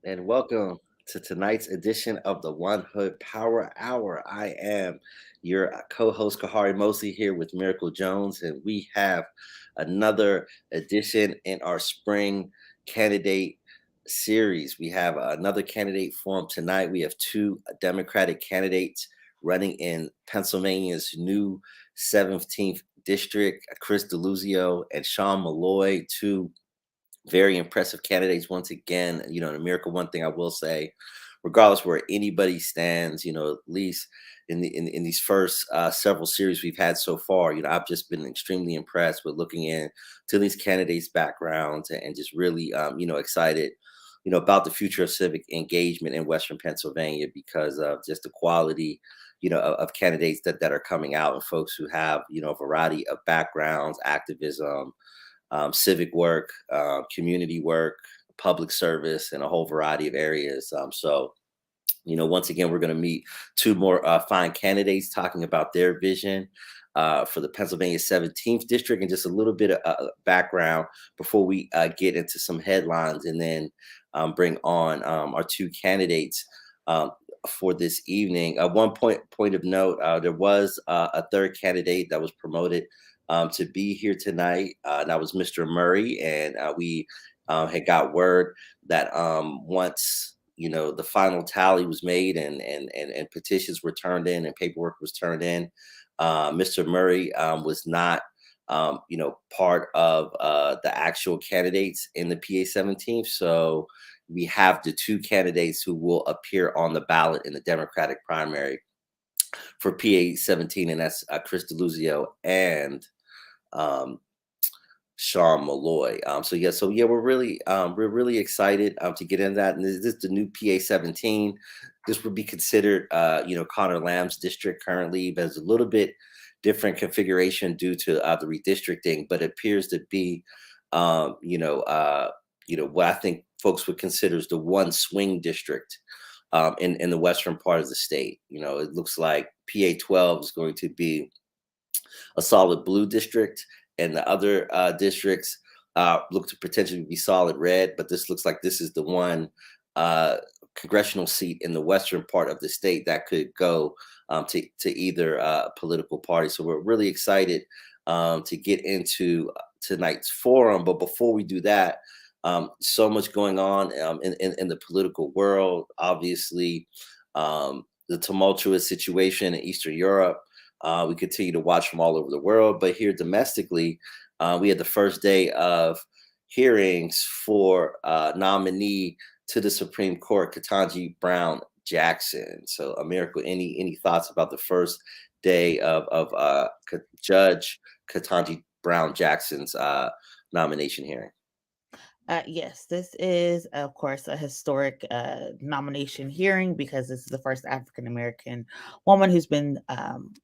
And welcome to tonight's edition of the One Hood Power Hour. I am your co-host Kahari Mosley here with Miracle Jones, and we have another edition in our spring candidate series. We have another candidate forum tonight. We have two Democratic candidates running in Pennsylvania's new 17th district, Chris Deluzio and Sean Meloy, two very impressive candidates once again. In America, one thing I will say, regardless where anybody stands, at least in these first several series we've had so far, I've just been extremely impressed with looking into these candidates' backgrounds and just really, excited, about the future of civic engagement in Western Pennsylvania because of just the quality, of candidates that are coming out and folks who have, a variety of backgrounds, activism, civic work, community work, public service, and a whole variety of areas. Once again, we're going to meet two more fine candidates talking about their vision for the Pennsylvania 17th district and just a little bit of background before we get into some headlines and then bring on our two candidates for this evening. One point of note, there was a third candidate that was promoted to be here tonight. That was Mr. Murray, and we had got word that once the final tally was made and petitions were turned in and paperwork was turned in, Mr. Murray was not part of the actual candidates in the PA-17. So we have the two candidates who will appear on the ballot in the Democratic primary for PA-17, and that's Chris Deluzio and Sean Meloy. We're really excited to get into that. And this is the new PA-17. This would be considered, Connor Lamb's district currently, but it's a little bit different configuration due to the redistricting, but it appears to be, what I think folks would consider as the one swing district in the western part of the state. It looks like PA-12 is going to be a solid blue district, and the other districts look to potentially be solid red, but this looks like this is the one congressional seat in the western part of the state that could go to either political party. So we're really excited to get into tonight's forum. But before we do that, so much going on in the political world. Obviously, the tumultuous situation in Eastern Europe. We continue to watch from all over the world, but here domestically, we had the first day of hearings for nominee to the Supreme Court, Ketanji Brown Jackson. So, America, any thoughts about the first day of Judge Ketanji Brown Jackson's nomination hearing? Yes, this is, of course, a historic nomination hearing because this is the first African American woman who's been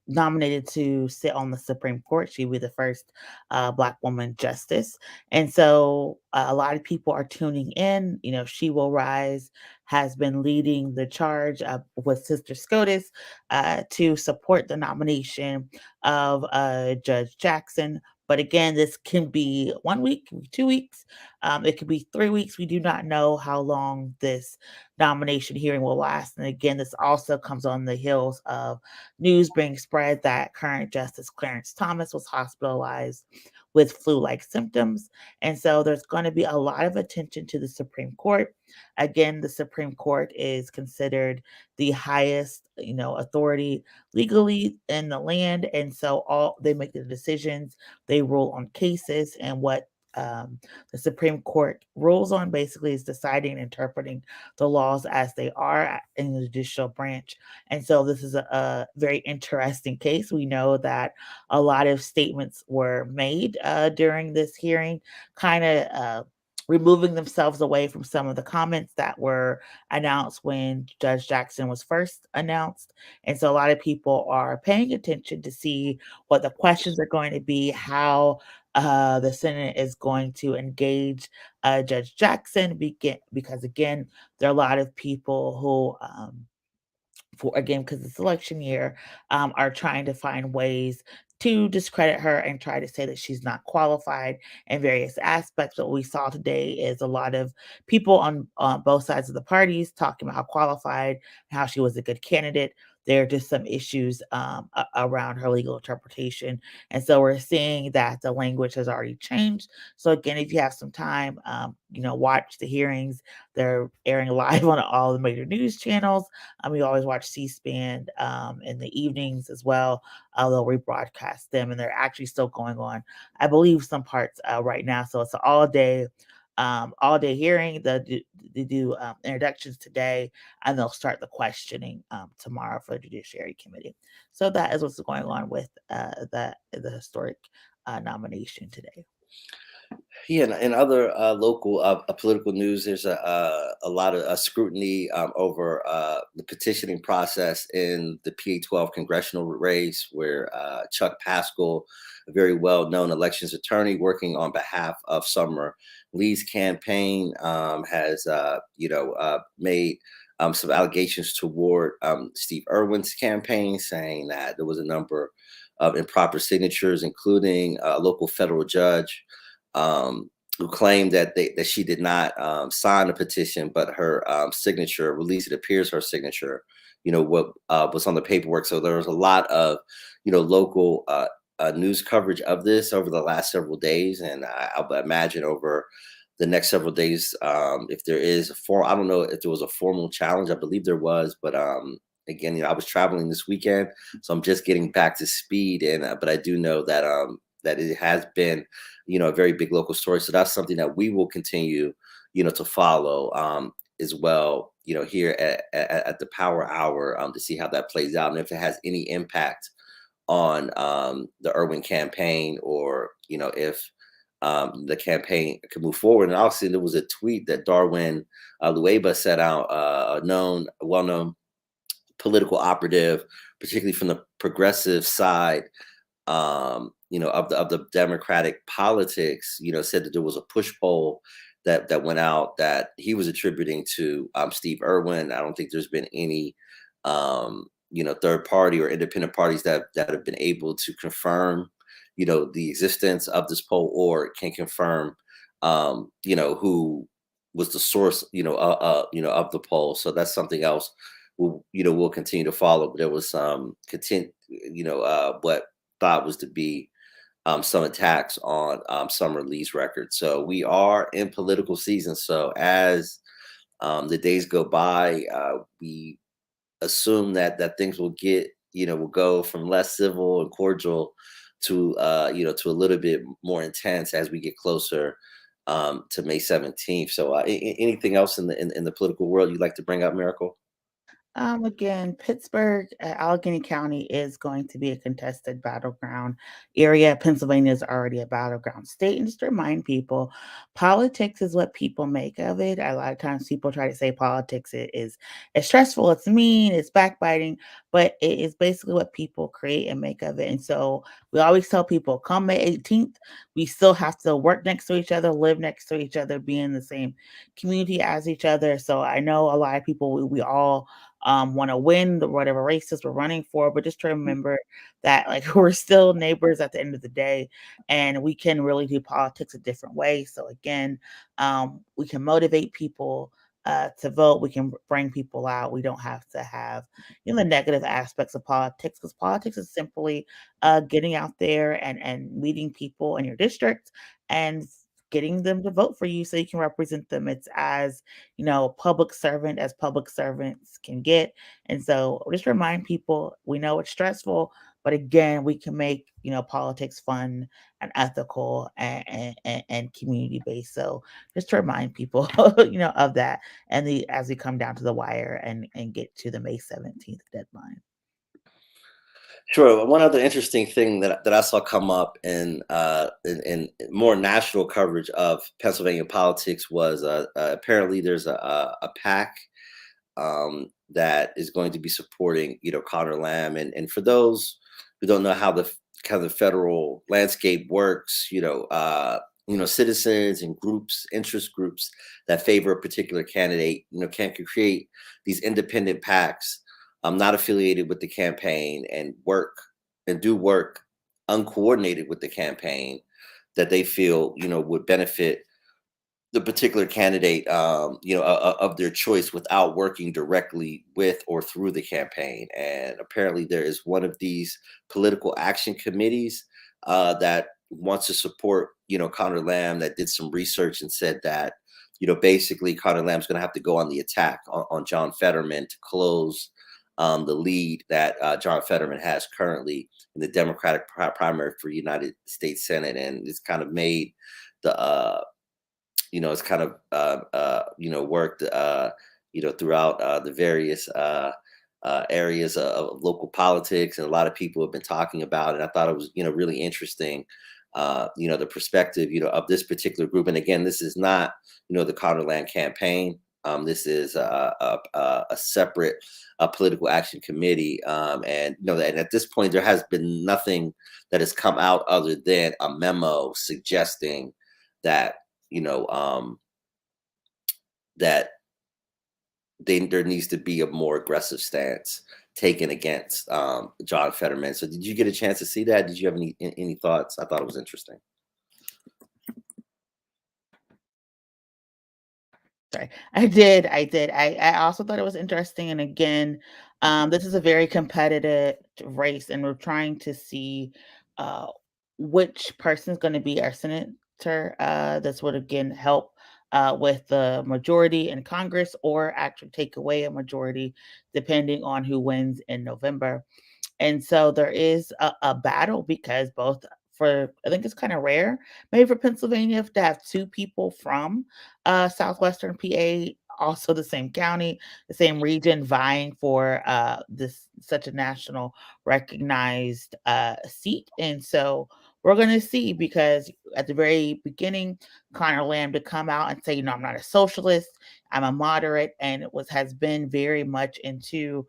nominated to sit on the Supreme Court. She'll be the first Black woman justice. And so a lot of people are tuning in. She Will Rise has been leading the charge with Sister SCOTUS to support the nomination of Judge Jackson. But again, this can be 1 week, 2 weeks. It could be 3 weeks. We do not know how long this nomination hearing will last. And again, this also comes on the heels of news being spread that current Justice Clarence Thomas was hospitalized with flu-like symptoms. And so there's going to be a lot of attention to the Supreme Court. Again, the Supreme Court is considered the highest, authority legally in the land. And so they make the decisions, they rule on cases, and what the Supreme Court rules on basically is deciding and interpreting the laws as they are in the judicial branch. And so this is a very interesting case. We know that a lot of statements were made during this hearing, kind of removing themselves away from some of the comments that were announced when Judge Jackson was first announced. And so a lot of people are paying attention to see what the questions are going to be, how the Senate is going to engage Judge Jackson, because again, there are a lot of people who for again because it's election year, are trying to find ways to discredit her and try to say that she's not qualified in various aspects. What we saw today is a lot of people on both sides of the parties talking about how qualified, how she was a good candidate. There are just some issues around her legal interpretation. And so we're seeing that the language has already changed. So, again, if you have some time, watch the hearings. They're airing live on all the major news channels. We always watch C-SPAN in the evenings as well. They'll rebroadcast them, and they're actually still going on, I believe, some parts right now. So it's an all day hearing. They do introductions today, and they'll start the questioning tomorrow for the Judiciary Committee. So that is what's going on with the historic nomination today. Yeah, and other local political news, there's a lot of scrutiny over the petitioning process in the PA-12 congressional race, where Chuck Pascal, a very well-known elections attorney working on behalf of Summer Lee's campaign, has made some allegations toward Steve Irwin's campaign, saying that there was a number of improper signatures, including a local federal judge who claimed that she did not sign the petition, but her signature, at least it appears her signature, what was on the paperwork. So there was a lot of, local news coverage of this over the last several days, and I would imagine over the next several days, if there is I don't know if there was a formal challenge. I believe there was, but again, I was traveling this weekend, so I'm just getting back to speed, and but I do know that that it has been, a very big local story. So that's something that we will continue, to follow as well, here at the Power Hour, to see how that plays out and if it has any impact on the Irwin campaign, or if the campaign could move forward. And obviously, there was a tweet that Darwin Lueba set out, a well-known political operative, particularly from the progressive side, of the Democratic politics, said that there was a push poll that went out that he was attributing to Steve Irwin. I don't think there's been any, third party or independent parties that have been able to confirm, the existence of this poll, or can confirm, who was the source, of the poll. So that's something else we'll continue to follow. But there was some what thought was to be some attacks on Summer Lee's record. So we are in political season. So as the days go by, we assume that things will will go from less civil and cordial to to a little bit more intense as we get closer to May 17th. So anything else in the political world you'd like to bring up, Miracle? Again, Pittsburgh, Allegheny County is going to be a contested battleground area. Pennsylvania is already a battleground state. And just to remind people, politics is what people make of it. A lot of times people try to say politics is it's stressful, it's mean, it's backbiting, but it is basically what people create and make of it. And so we always tell people, come May 18th, we still have to work next to each other, live next to each other, be in the same community as each other. So I know a lot of people, we all want to win the whatever races we're running for, but just to remember that like we're still neighbors at the end of the day, and we can really do politics a different way. So again, we can motivate people to vote. We can bring people out. We don't have to have the negative aspects of politics, because politics is simply getting out there and meeting people in your district and getting them to vote for you so you can represent them. It's as public servant as public servants can get. And so just remind people, we know it's stressful, but again, we can make, politics fun and ethical and community based. So just to remind people, of that, and as we come down to the wire and get to the May 17th deadline. Sure. One other interesting thing that I saw come up in more national coverage of Pennsylvania politics was apparently there's a PAC that is going to be supporting, Connor Lamb. And for those who don't know how the kind of federal landscape works, citizens and groups, interest groups that favor a particular candidate, can create these independent PACs, not affiliated with the campaign, and do work uncoordinated with the campaign that they feel, would benefit the particular candidate, of their choice without working directly with or through the campaign. And apparently, there is one of these political action committees that wants to support, Connor Lamb, that did some research and said that, basically Connor Lamb's going to have to go on the attack on John Fetterman to close the lead that John Fetterman has currently in the Democratic primary for United States Senate. And it's kind of made the it's kind of worked throughout the various areas of local politics, and a lot of people have been talking about it. I thought it was really interesting, the perspective of this particular group. And again, this is not the Connor Land campaign. This is a separate political action committee, and and at this point there has been nothing that has come out other than a memo suggesting that that there needs to be a more aggressive stance taken against John Fetterman. So, did you get a chance to see that? Did you have any thoughts? I thought it was interesting. Sorry. I did. I also thought it was interesting. And again, this is a very competitive race, and we're trying to see uh, which person is going to be our senator. This would again help with the majority in Congress, or actually take away a majority depending on who wins in November. And so there is a battle, because both, for I think it's kind of rare, maybe for Pennsylvania, to have two people from southwestern PA, also the same county, the same region, vying for this such a national recognized seat. And so we're going to see, because at the very beginning, Connor Lamb to come out and say, I'm not a socialist, I'm a moderate, and it was has been very much into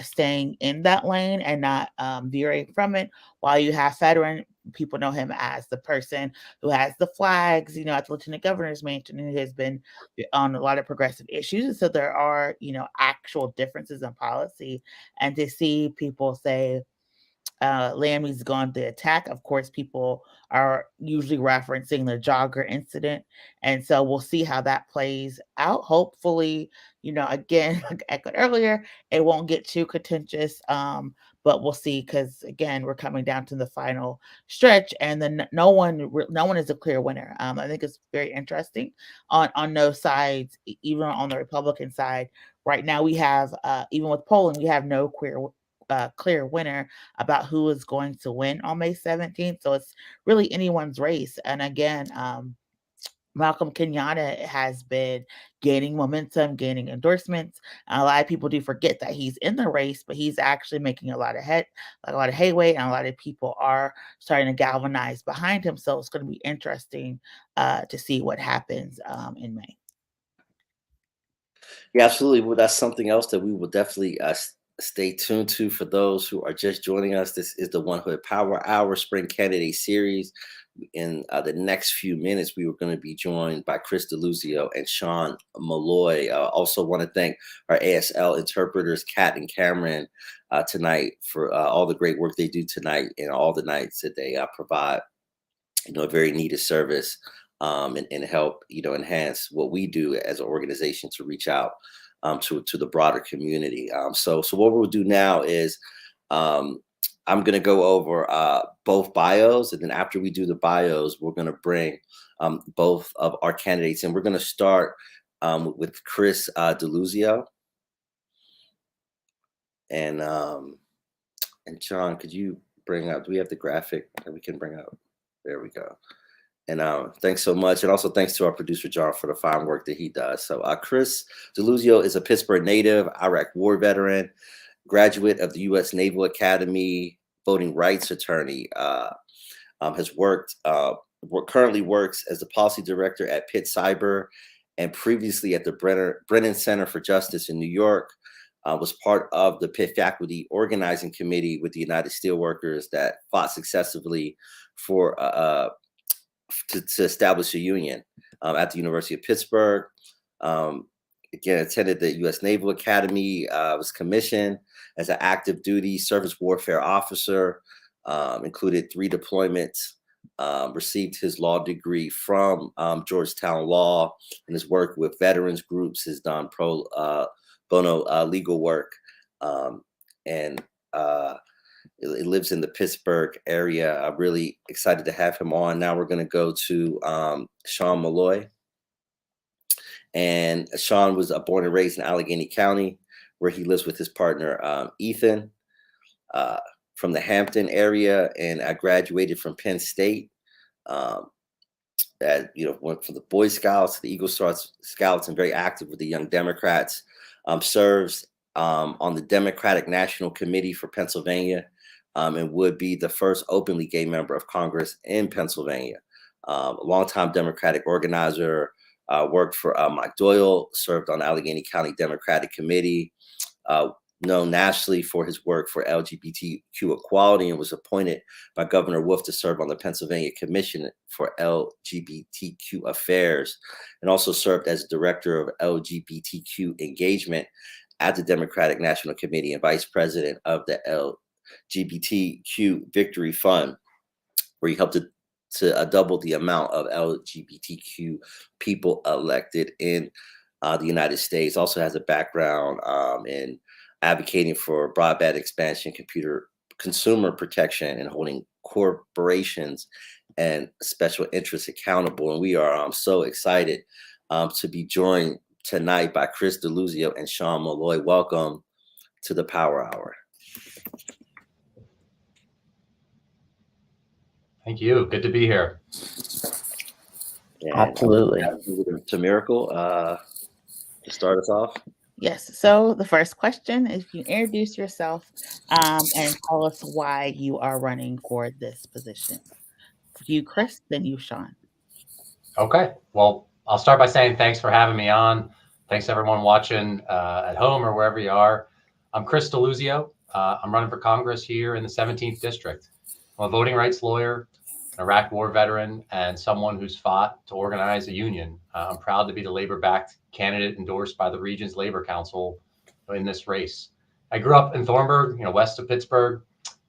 staying in that lane and not veering from it. While you have Federer, people know him as the person who has the flags, at the lieutenant governor's mansion, and has been on a lot of progressive issues. And so there are, actual differences in policy. And to see people say, Lammy's gone to attack. Of course, people are usually referencing the jogger incident. And so we'll see how that plays out. Hopefully, again, like I echoed earlier, it won't get too contentious. But we'll see, because again, we're coming down to the final stretch, and then no one is a clear winner. I think it's very interesting on no sides, even on the Republican side. Right now, we have even with polling, we have no clear winner about who is going to win on May 17th. So it's really anyone's race. And again, Malcolm Kenyatta has been gaining momentum, gaining endorsements. And a lot of people do forget that he's in the race, but he's actually making a lot of headway, and a lot of people are starting to galvanize behind him. So it's going to be interesting to see what happens in May. Yeah, absolutely. Well, that's something else that we will definitely stay tuned to. For those who are just joining us, this is the One Hood Power Hour Spring Candidate Series. In the next few minutes, we were going to be joined by Chris Deluzio and Sean Meloy. Also want to thank our ASL interpreters, Kat and Cameron, tonight, for all the great work they do tonight and all the nights that they provide. A very needed service, and help enhance what we do as an organization to reach out to the broader community. So what we'll do now is, I'm going to go over both bios, and then after we do the bios, we're going to bring both of our candidates, and we're going to start with Chris Deluzio. And John, could you bring up? Do we have the graphic that we can bring up? There we go. And thanks so much. And also thanks to our producer, John, for the fine work that he does. So Chris Deluzio is a Pittsburgh native, Iraq war veteran, graduate of the U.S. Naval Academy, voting rights attorney. Has currently works as the policy director at Pitt Cyber, and previously at the Brennan Center for Justice in New York. Was part of the Pitt Faculty Organizing Committee with the United Steelworkers that fought successfully for to establish a union at the University of Pittsburgh. Again, attended the U.S. Naval Academy, was commissioned as an active duty service warfare officer, included 3 deployments, received his law degree from Georgetown Law, and his work with veterans groups has done pro bono legal work, and it lives in the Pittsburgh area. I'm really excited to have him on. Now we're going to go to Sean Meloy. And Sean was born and raised in Allegheny County, where he lives with his partner, Ethan, from the Hampton area. And I graduated from Penn State. Went from the Boy Scouts, the Eagle Scouts, and very active with the Young Democrats. Serves on the Democratic National Committee for Pennsylvania, and would be the first openly gay member of Congress in Pennsylvania. A longtime Democratic organizer, worked for Mike Doyle, served on the Allegheny County Democratic Committee, known nationally for his work for LGBTQ equality, and was appointed by Governor Wolf to serve on the Pennsylvania Commission for LGBTQ Affairs, and also served as director of LGBTQ engagement at the Democratic National Committee and vice president of the LGBTQ Victory Fund, where he helped to double the amount of LGBTQ people elected in the United States. Also has a background in advocating for broadband expansion, consumer protection, and holding corporations and special interests accountable. And we are so excited to be joined tonight by Chris Deluzio and Sean Meloy. Welcome to the Power Hour. Thank you. Good to be here. And Absolutely. To Miracle to start us off. Yes. So the first question is, you introduce yourself and tell us why you are running for this position. For you, Chris, then you, Sean. Okay. Well, I'll start by saying thanks for having me on. Thanks to everyone watching at home or wherever you are. I'm Chris Deluzio. I'm running for Congress here in the 17th District. I'm a voting rights lawyer, an Iraq War veteran, and someone who's fought to organize a union. I'm proud to be the Labor-backed candidate endorsed by the Region's Labor Council in this race. I grew up in Thornburg, west of Pittsburgh,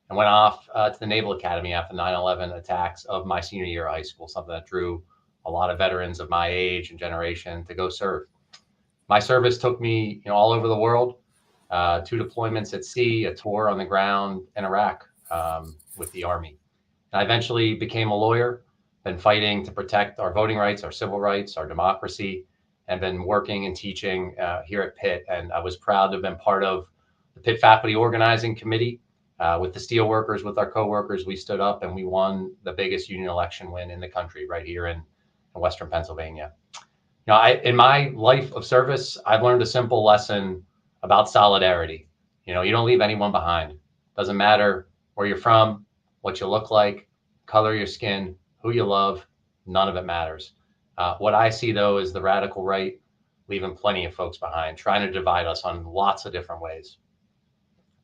and went off to the Naval Academy after 9/11 attacks of my senior year of high school, something that drew a lot of veterans of my age and generation to go serve. My service took me all over the world, 2 deployments at sea, a tour on the ground in Iraq with the Army. And I eventually became a lawyer, been fighting to protect our voting rights, our civil rights, our democracy, and been working and teaching here at Pitt. And I was proud to have been part of the Pitt Faculty Organizing Committee with the steelworkers, with our coworkers. We stood up and we won the biggest union election win in the country right here in Western Pennsylvania. In my life of service, I've learned a simple lesson about solidarity. You don't leave anyone behind. Doesn't matter where you're from, what you look like, color your skin, who you love, none of it matters. What I see, though, is the radical right leaving plenty of folks behind, trying to divide us on lots of different ways.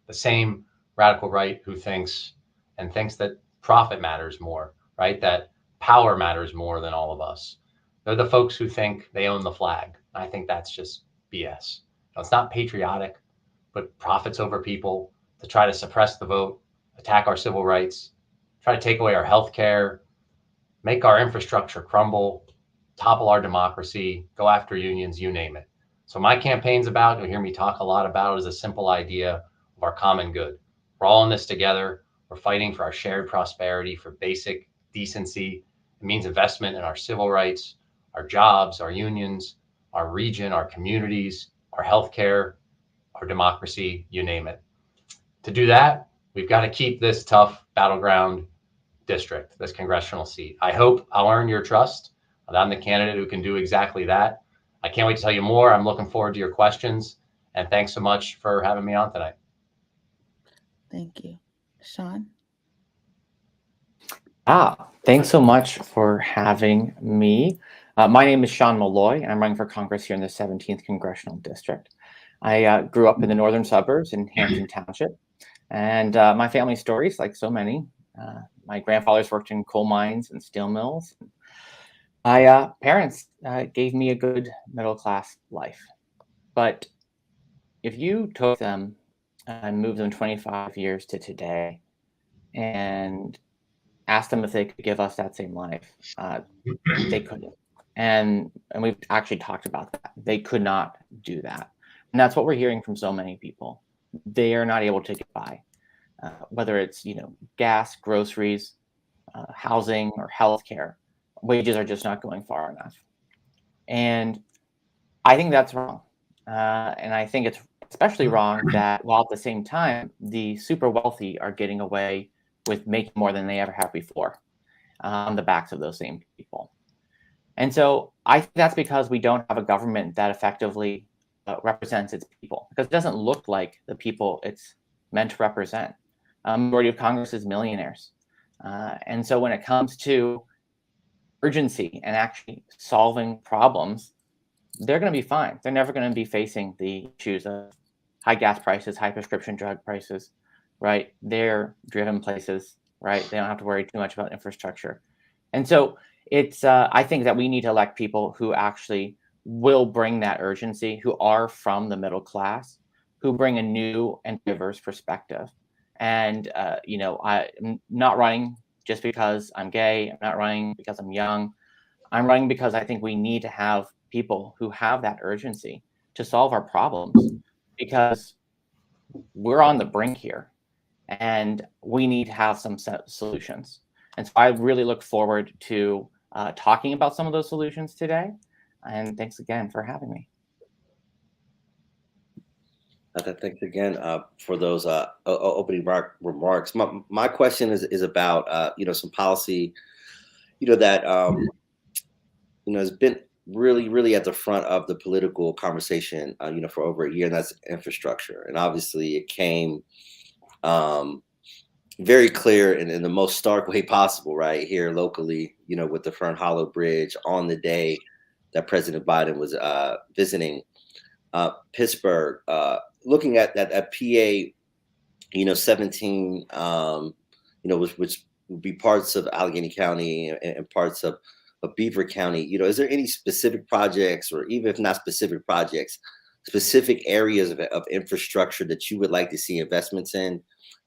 The same radical right who thinks that profit matters more, right? That power matters more than all of us. They're the folks who think they own the flag. I think that's just BS. It's not patriotic, but profits over people to try to suppress the vote, attack our civil rights, try to take away our health care, make our infrastructure crumble, topple our democracy, go after unions, you name it. So my campaign's about, you'll hear me talk a lot about, is a simple idea of our common good. We're all in this together. We're fighting for our shared prosperity, for basic decency. It means investment in our civil rights, our jobs, our unions, our region, our communities, our healthcare, our democracy, you name it. To do that, we've got to keep this tough battleground district, this congressional seat. I hope I'll earn your trust that I'm the candidate who can do exactly that. I can't wait to tell you more. I'm looking forward to your questions. And thanks so much for having me on tonight. Thank you. Sean? Thanks so much for having me. My name is Sean Meloy, and I'm running for Congress here in the 17th Congressional District. I grew up in the northern suburbs in Hampton Township, and my family stories, like so many, my grandfathers worked in coal mines and steel mills. My parents gave me a good middle-class life. But if you took them and moved them 25 years to today and asked them if they could give us that same life, they couldn't. And we've actually talked about that. They could not do that. And that's what we're hearing from so many people. They are not able to get by, whether it's, gas, groceries, housing, or healthcare. Wages are just not going far enough. And I think that's wrong. And I think it's especially wrong that while at the same time, the super wealthy are getting away with making more than they ever have before on the backs of those same people. And so I think that's because we don't have a government that effectively represents its people, because it doesn't look like the people it's meant to represent. Majority of Congress is millionaires. And so when it comes to urgency and actually solving problems, they're going to be fine. They're never going to be facing the issues of high gas prices, high prescription drug prices, right? They're driven places, right? They don't have to worry too much about infrastructure. And so it's, I think that we need to elect people who actually will bring that urgency, who are from the middle class, who bring a new and diverse perspective. And, I'm not running just because I'm gay. I'm not running because I'm young. I'm running because I think we need to have people who have that urgency to solve our problems, because we're on the brink here and we need to have some solutions. And so I really look forward to talking about some of those solutions today. And thanks again for having me. Thanks again for those opening remarks. My question is about some policy that has been really at the front of the political conversation for over a year, and that's infrastructure. And obviously it came very clear in the most stark way possible right here locally, with the Fern Hollow Bridge on the day that President Biden was visiting Pittsburgh, looking at that PA-17, which would be parts of Allegheny County and parts of Beaver County. Is there any specific projects, or even if not specific projects, specific areas of infrastructure that you would like to see investments in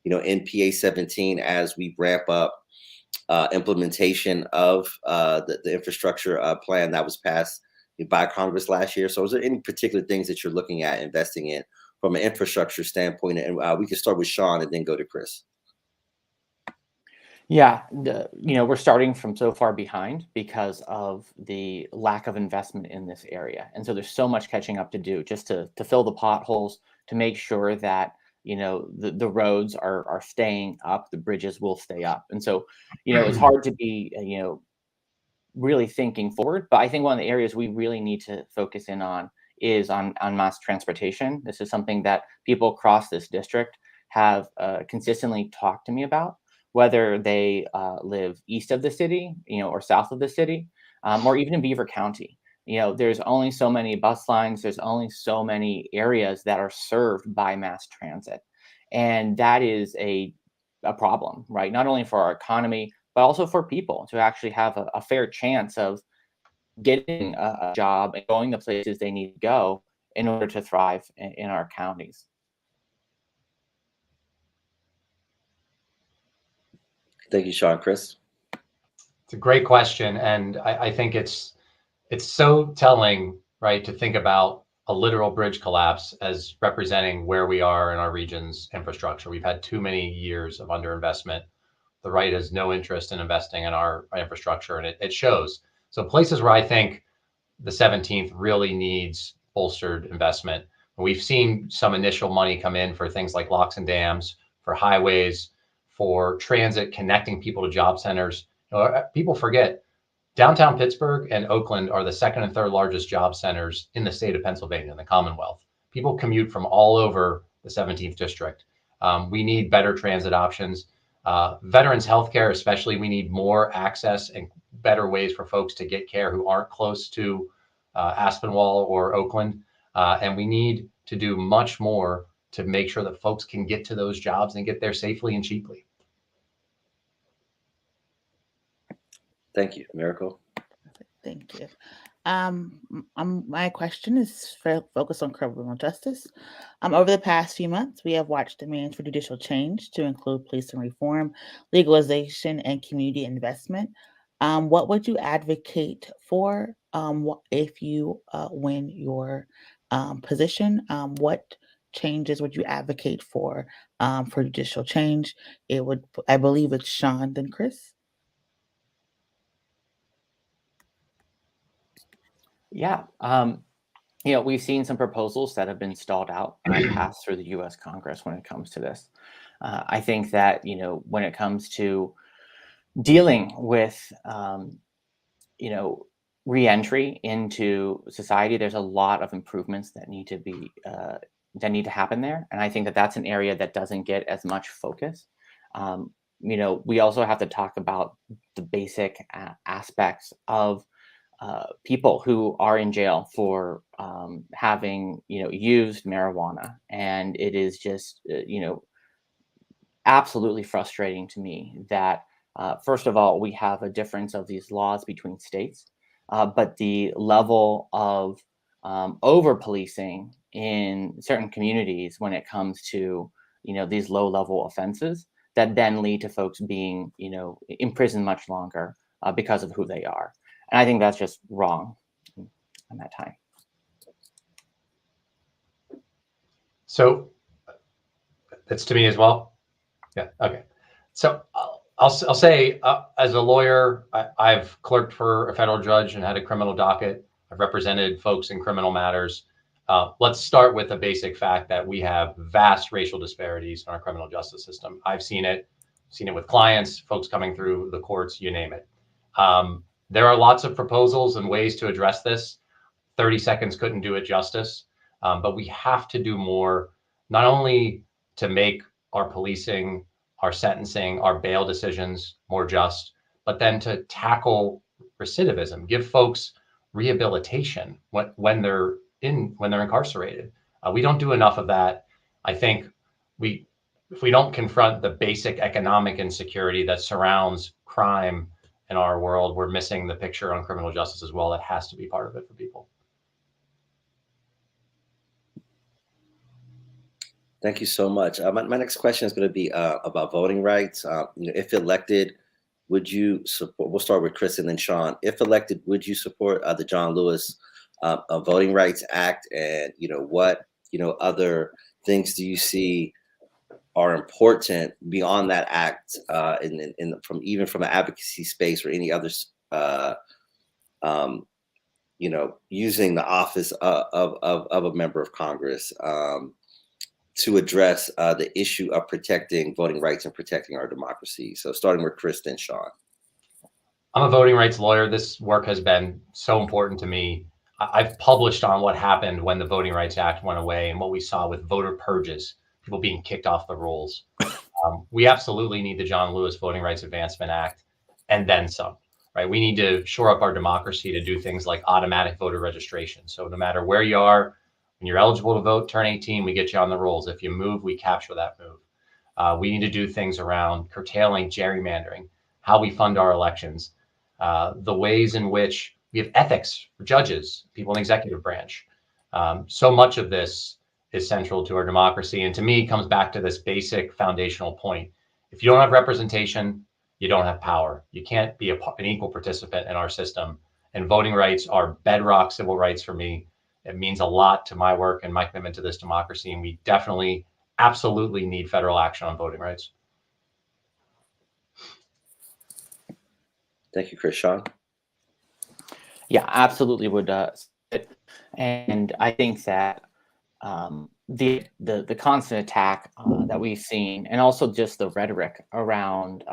PA-17 as we ramp up implementation of the infrastructure plan that was passed by Congress last year? So is there any particular things that you're looking at investing in from an infrastructure standpoint? And we can start with Sean and then go to Chris. Yeah, we're starting from so far behind because of the lack of investment in this area. And so there's so much catching up to do just to fill the potholes, to make sure that, the roads are staying up, the bridges will stay up. And so, it's hard to be, really thinking forward. But I think one of the areas we really need to focus in on is on mass transportation. This is something that people across this district have consistently talked to me about, whether they live east of the city, or south of the city, or even in Beaver County. There's only so many bus lines. There's only so many areas that are served by mass transit. And that is a problem, right? Not only for our economy, but also for people to actually have a fair chance of getting a job and going the places they need to go in order to thrive in our counties. Thank you, Sean. Chris? It's a great question. And I think it's so telling, right, to think about a literal bridge collapse as representing where we are in our region's infrastructure. We've had too many years of underinvestment. The right has no interest in investing in our infrastructure, and it shows. So places where I think the 17th really needs bolstered investment. We've seen some initial money come in for things like locks and dams, for highways, for transit, connecting people to job centers. People forget downtown Pittsburgh and Oakland are the second and third largest job centers in the state of Pennsylvania, in the Commonwealth. People commute from all over the 17th district. We need better transit options. Veterans healthcare, especially, we need more access and better ways for folks to get care who aren't close to Aspinwall or Oakland. And we need to do much more to make sure that folks can get to those jobs and get there safely and cheaply. Thank you, Miracle. Thank you. My question is focused on criminal justice. Over the past few months, we have watched demands for judicial change to include policing reform, legalization, and community investment. What would you advocate for if you win your position? What changes would you advocate for judicial change? It would, I believe, it's Sean, then Chris. Yeah. You know, we've seen some proposals that have been stalled out and passed through the U.S. Congress when it comes to this. I think that, you know, when it comes to dealing with, you know, reentry into society, there's a lot of improvements that need to be that need to happen there, and I think that that's an area that doesn't get as much focus. You know, we also have to talk about the basic aspects of people who are in jail for having, you know, used marijuana, and it is just, you know, absolutely frustrating to me that first of all, we have a difference of these laws between states, but the level of over policing in certain communities when it comes to, you know, these low level offenses that then lead to folks being, you know, imprisoned much longer because of who they are. And I think that's just wrong in that time. So that's to me as well. Yeah. Okay. So I'll say, as a lawyer, I've clerked for a federal judge and had a criminal docket. I've represented folks in criminal matters. Let's start with the basic fact that we have vast racial disparities in our criminal justice system. I've seen it with clients, folks coming through the courts, you name it. There are lots of proposals and ways to address this. 30 seconds couldn't do it justice, but we have to do more, not only to make our policing, our sentencing, our bail decisions more just, but then to tackle recidivism, give folks rehabilitation when they're incarcerated. We don't do enough of that. I think if we don't confront the basic economic insecurity that surrounds crime in our world, we're missing the picture on criminal justice as well. That has to be part of it for people. Thank you so much. My next question is going to be about voting rights. You know, if elected, would you support? We'll start with Chris and then Sean. If elected, would you support the John Lewis Voting Rights Act? And you know, what other things do you see are important beyond that act, from an advocacy space or any others? You know, using the office of a member of Congress. To address the issue of protecting voting rights and protecting our democracy. So starting with Chris and Sean. I'm a voting rights lawyer. This work has been so important to me. I've published on what happened when the Voting Rights Act went away and what we saw with voter purges, people being kicked off the rolls. We absolutely need the John Lewis Voting Rights Advancement Act and then some, right? We need to shore up our democracy to do things like automatic voter registration. So no matter where you are, when you're eligible to vote, turn 18, we get you on the rolls. If you move, we capture that move. We need to do things around curtailing gerrymandering, how we fund our elections, the ways in which we have ethics for judges, people in the executive branch. So much of this is central to our democracy. And to me, it comes back to this basic foundational point. If you don't have representation, you don't have power. You can't be an equal participant in our system. And voting rights are bedrock civil rights for me. It means a lot to my work and my commitment to this democracy. And we definitely, absolutely need federal action on voting rights. Thank you, Chris. Sean? Yeah, absolutely would. And I think that the constant attack that we've seen, and also just the rhetoric around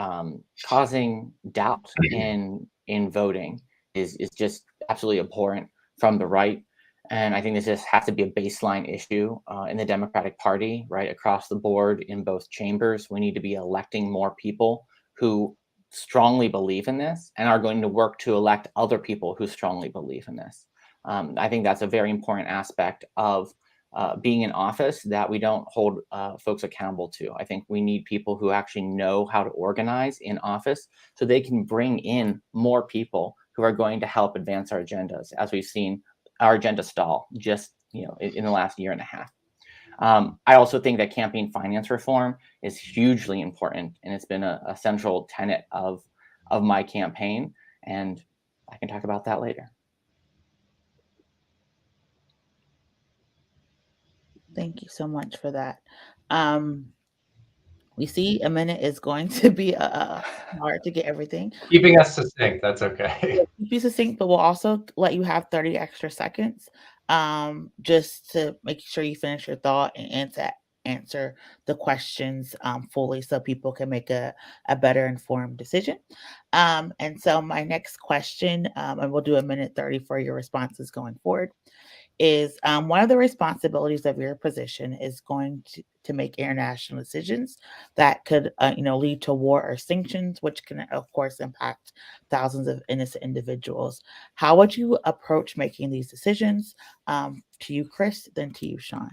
causing doubt in voting is just absolutely abhorrent from the right. And I think this just has to be a baseline issue in the Democratic Party, right, across the board in both chambers. We need to be electing more people who strongly believe in this and are going to work to elect other people who strongly believe in this. I think that's a very important aspect of being in office that we don't hold folks accountable to. I think we need people who actually know how to organize in office so they can bring in more people who are going to help advance our agendas, as we've seen our agenda stall just in the last year and a half. I also think that campaign finance reform is hugely important, and it's been a central tenet of my campaign, and I can talk about that later. Thank you so much for that. We see a minute is going to be hard to get everything. Keeping us succinct, that's okay. Keep you succinct, but we'll also let you have 30 extra seconds just to make sure you finish your thought and to answer the questions fully so people can make a better informed decision. And so my next question, and we'll do a minute 30 for your responses going forward, is one of the responsibilities of your position is going to make international decisions that could lead to war or sanctions, which can of course impact thousands of innocent individuals. How would you approach making these decisions? To you, Chris, then to you, Sean.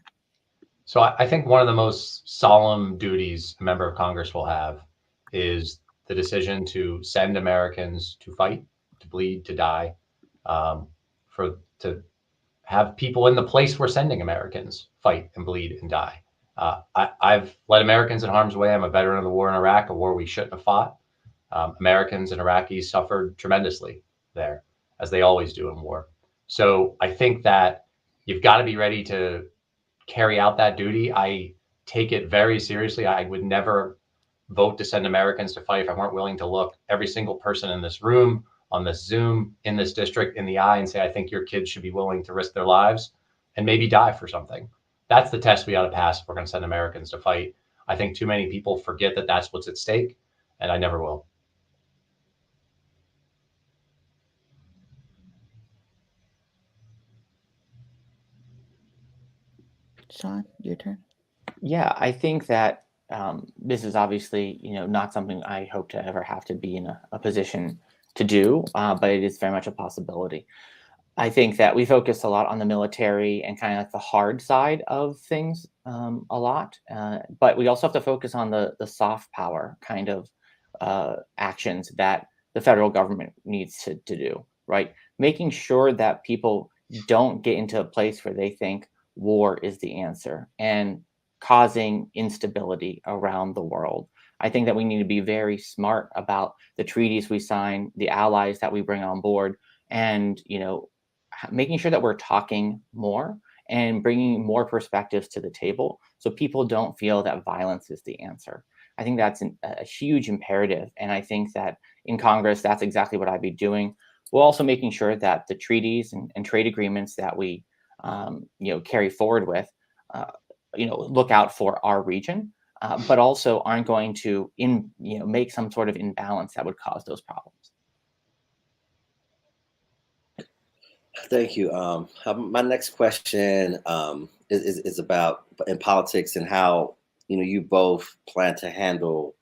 So I think one of the most solemn duties a member of Congress will have is the decision to send Americans to fight, to bleed, to die, to have people in the place we're sending Americans fight and bleed and die. I've led Americans in harm's way. I'm a veteran of the war in Iraq, a war we shouldn't have fought. Americans and Iraqis suffered tremendously there, as they always do in war. So I think that you've got to be ready to carry out that duty. I take it very seriously. I would never vote to send Americans to fight if I weren't willing to look every single person in this room, on this Zoom, in this district, in the eye and say, I think your kids should be willing to risk their lives and maybe die for something. That's the test we ought to pass if we're going to send Americans to fight. I think too many people forget that that's what's at stake, and I never will. Sean, your turn. Yeah, I think that this is obviously, not something I hope to ever have to be in a position to do, but it is very much a possibility. I think that we focus a lot on the military and kind of like the hard side of things a lot, but we also have to focus on the soft power kind of actions that the federal government needs to do, right? Making sure that people don't get into a place where they think war is the answer and causing instability around the world. I think that we need to be very smart about the treaties we sign, the allies that we bring on board, and making sure that we're talking more and bringing more perspectives to the table so people don't feel that violence is the answer. I think that's a huge imperative. And I think that in Congress, that's exactly what I'd be doing. We're also making sure that the treaties and trade agreements that we carry forward with, look out for our region, but also aren't going to make some sort of imbalance that would cause those problems. Thank you. My next question is about in politics and how you both plan to handle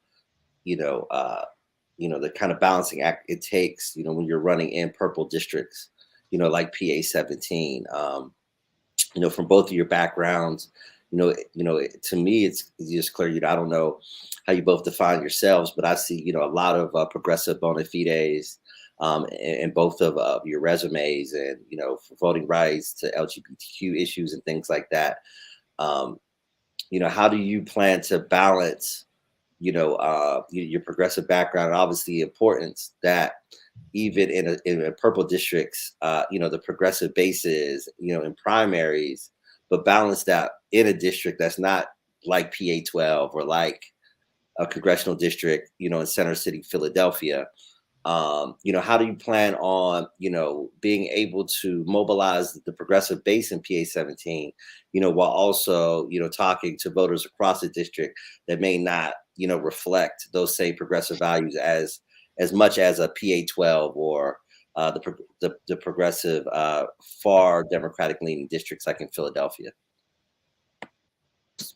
the kind of balancing act it takes when you're running in purple districts like PA-17. From both of your backgrounds, to me it's just clear. I don't know how you both define yourselves, but I see a lot of progressive bona fides in both of your resumes, and for voting rights to LGBTQ issues and things like that. How do you plan to balance your progressive background and obviously the importance that even in purple districts, the progressive bases, in primaries, but balance that in a district that's not like PA-12 or like a congressional district, in Center City, Philadelphia. How do you plan on, being able to mobilize the progressive base in PA-17, while also, talking to voters across the district that may not, reflect those same progressive values as much as a PA-12 or the progressive, far Democratic-leaning districts like in Philadelphia?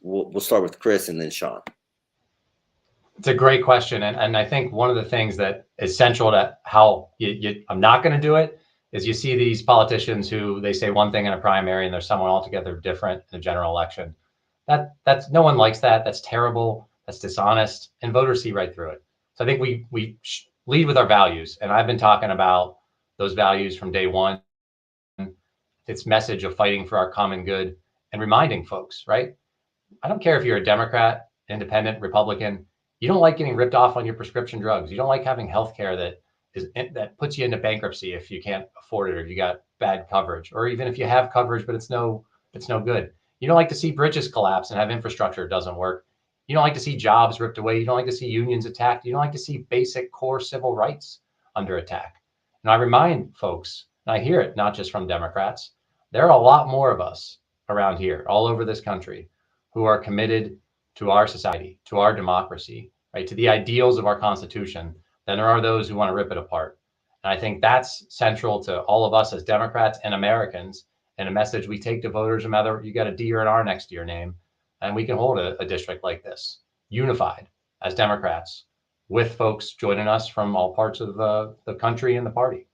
We'll start with Chris and then Sean. It's a great question. And I think one of the things that is central to how I'm not going to do it is you see these politicians who they say one thing in a primary and there's someone altogether different in a general election. That's no one likes that. That's terrible. That's dishonest. And voters see right through it. So I think we lead with our values. And I've been talking about those values from day one. Its message of fighting for our common good and reminding folks, right? I don't care if you're a Democrat, independent, Republican. You don't like getting ripped off on your prescription drugs. You don't like having health care that puts you into bankruptcy if you can't afford it or you got bad coverage, or even if you have coverage, but it's no good. You don't like to see bridges collapse and have infrastructure that doesn't work. You don't like to see jobs ripped away. You don't like to see unions attacked. You don't like to see basic core civil rights under attack. And I remind folks, and I hear it not just from Democrats, there are a lot more of us around here, all over this country, who are committed to our society, to our democracy, right, to the ideals of our Constitution, than there are those who want to rip it apart. And I think that's central to all of us as Democrats and Americans, and a message we take to voters, no matter you got a D or an R next to your name, and we can hold a district like this, unified as Democrats, with folks joining us from all parts of the country and the party.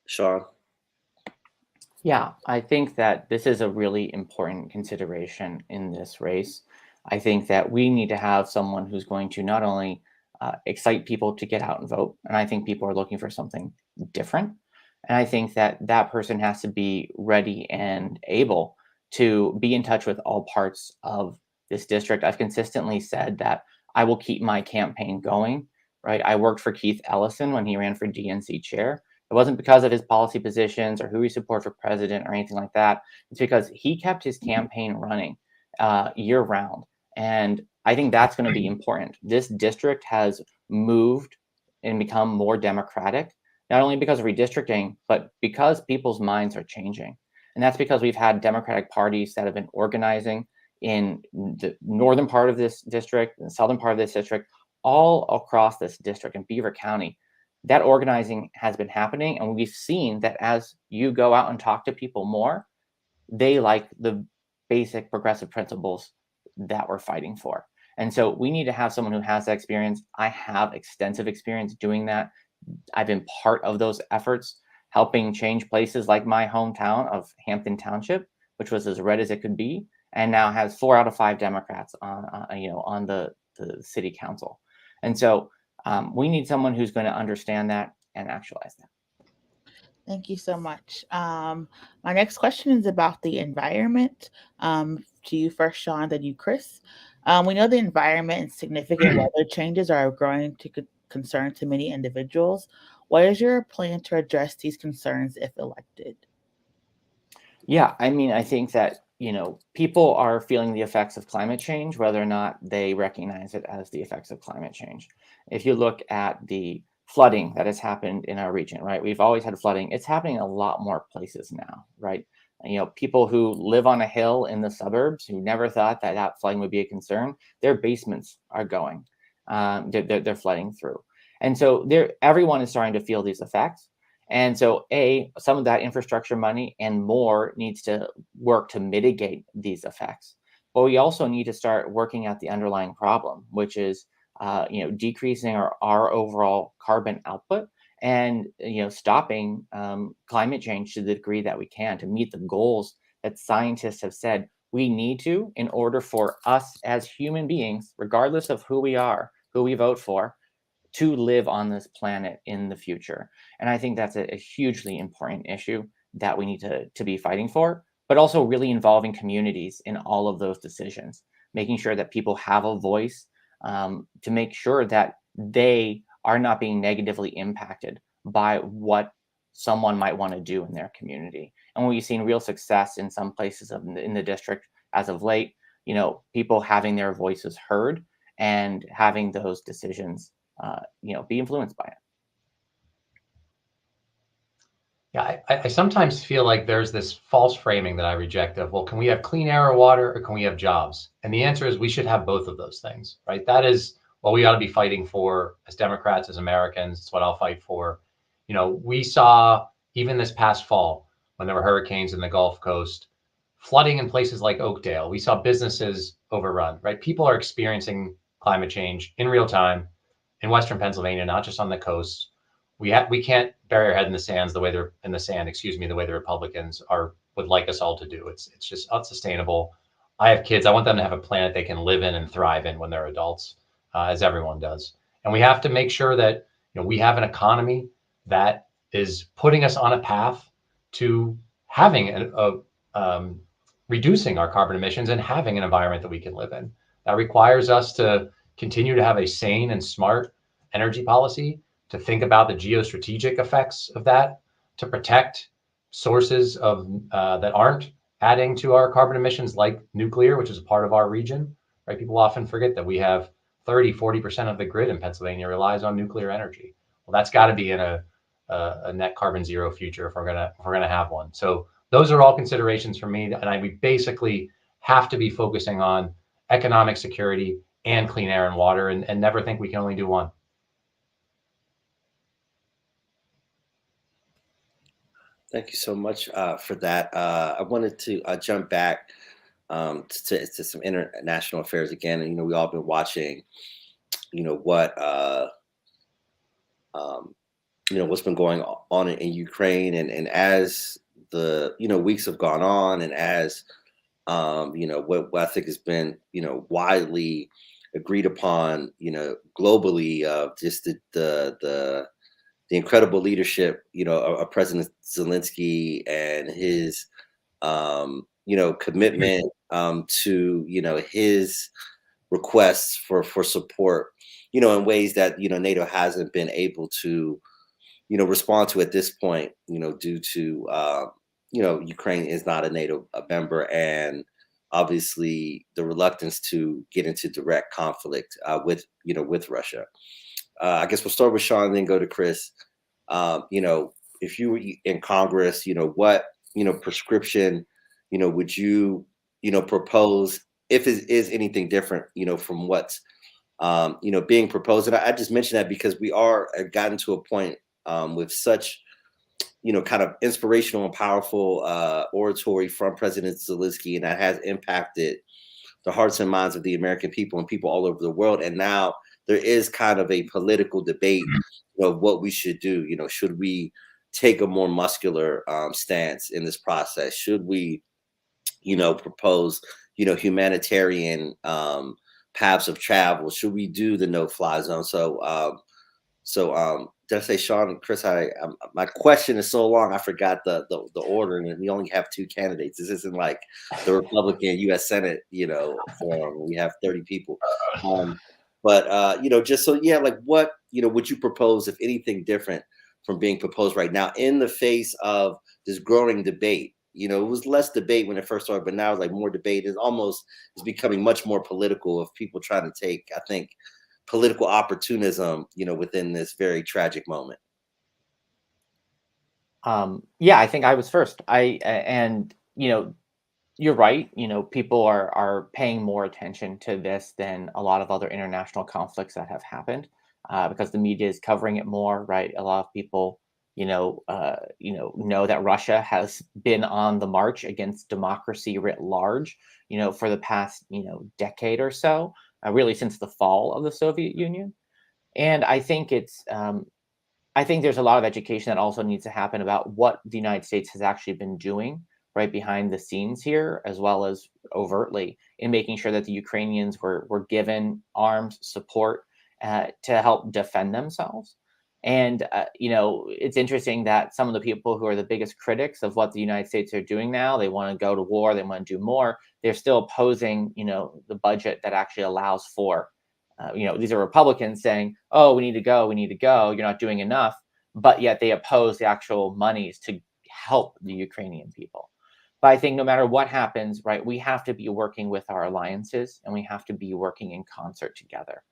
Sean? Yeah, I think that this is a really important consideration in this race. I think that we need to have someone who's going to not only excite people to get out and vote, and I think people are looking for something different. And I think that that person has to be ready and able to be in touch with all parts of this district. I've consistently said that I will keep my campaign going, right? I worked for Keith Ellison when he ran for DNC chair. It wasn't because of his policy positions or who he supported for president or anything like that. It's because he kept his campaign running year round. And I think that's going to be important. This district has moved and become more democratic, not only because of redistricting, but because people's minds are changing. And that's because we've had Democratic parties that have been organizing in the northern part of this district, the southern part of this district, all across this district in Beaver County. That organizing has been happening, and we've seen that as you go out and talk to people more, they like the basic progressive principles that we're fighting for. And so we need to have someone who has that experience. I have extensive experience doing that. I've been part of those efforts, helping change places like my hometown of Hampton Township, which was as red as it could be, and now has 4 out of 5 Democrats on the city council. And so we need someone who's going to understand that and actualize that. Thank you so much. My next question is about the environment. To you first, Sean, then you, Chris. We know the environment and significant weather changes are a growing concern to many individuals. What is your plan to address these concerns if elected? Yeah, I mean, I think that, people are feeling the effects of climate change, whether or not they recognize it as the effects of climate change. If you look at the flooding that has happened in our region, right? We've always had flooding. It's happening in a lot more places now, right? People who live on a hill in the suburbs who never thought that flooding would be a concern, their basements are going. They're flooding through. And so everyone is starting to feel these effects. And so some of that infrastructure money and more needs to work to mitigate these effects. But we also need to start working at the underlying problem, which is decreasing our overall carbon output and stopping climate change to the degree that we can to meet the goals that scientists have said we need to in order for us as human beings, regardless of who we are, who we vote for, to live on this planet in the future. And I think that's a hugely important issue that we need to be fighting for, but also really involving communities in all of those decisions, making sure that people have a voice, to make sure that they are not being negatively impacted by what someone might want to do in their community. And we've seen real success in some places in the district as of late, people having their voices heard and having those decisions be influenced by it. Yeah, I sometimes feel like there's this false framing that I reject of, well, can we have clean air or water or can we have jobs? And the answer is we should have both of those things, right? That is what we ought to be fighting for as Democrats, as Americans. It's what I'll fight for. You know, we saw even this past fall when there were hurricanes in the Gulf Coast, flooding in places like Oakdale. We saw businesses overrun, right? People are experiencing climate change in real time in Western Pennsylvania, not just on the coast. We can't bury our head in the sands the way they're in the sand, excuse me, the way the Republicans would like us all to do. It's just unsustainable. I have kids. I want them to have a planet they can live in and thrive in when they're adults, as everyone does. And we have to make sure that, you know, we have an economy that is putting us on a path to having reducing our carbon emissions and having an environment that we can live in. That requires us to continue to have a sane and smart energy policy, to think about the geostrategic effects of that, to protect sources of that aren't adding to our carbon emissions, like nuclear, which is a part of our region, right? People often forget that we have 30-40% of the grid in Pennsylvania relies on nuclear energy. Well, that's got to be in a net carbon zero future if we're gonna have one. So those are all considerations for me, and we basically have to be focusing on economic security and clean air and water, and never think we can only do one. Thank you so much for that. I wanted to jump back to some international affairs again, and we all been watching, what what's been going on in Ukraine, and as the weeks have gone on, and as what I think has been widely agreed upon globally, just the incredible leadership of President Zelensky and his commitment to his requests for support in ways that NATO hasn't been able to respond to at this point, due to Ukraine is not a NATO member, and obviously the reluctance to get into direct conflict with Russia. I guess we'll start with Sean and then go to Chris. If you were in Congress, what prescription would you propose, if it is anything different from what's being proposed? And I just mentioned that because we are gotten to a point with such kind of inspirational and powerful oratory from President Zelensky, and that has impacted the hearts and minds of the American people and people all over the world. And now there is kind of a political debate of what we should do. Should we take a more muscular stance in this process? Should we, propose, humanitarian paths of travel? Should we do the no-fly zone? So did I say Sean and Chris? My question is so long, I forgot the order, and we only have two candidates. This isn't like the Republican U.S. Senate, forum. We have 30 people. But just so like what would you propose, if anything different from being proposed right now in the face of this growing debate? It was less debate when it first started, but now it's like more debate. It's becoming much more political, of people trying to take, I think, political opportunism, within this very tragic moment. Yeah, I think I was first. You're right. People are paying more attention to this than a lot of other international conflicts that have happened, because the media is covering it more, right? A lot of people, know that Russia has been on the march against democracy writ large, for the past, decade or so, really since the fall of the Soviet Union. And I think I think there's a lot of education that also needs to happen about what the United States has actually been doing right behind the scenes here, as well as overtly, in making sure that the Ukrainians were given arms support to help defend themselves. And, it's interesting that some of the people who are the biggest critics of what the United States are doing now, they want to go to war, they want to do more. They're still opposing, the budget that actually allows for, these are Republicans saying, oh, we need to go, you're not doing enough. But yet they oppose the actual monies to help the Ukrainian people. But I think no matter what happens, right, we have to be working with our alliances, and we have to be working in concert together.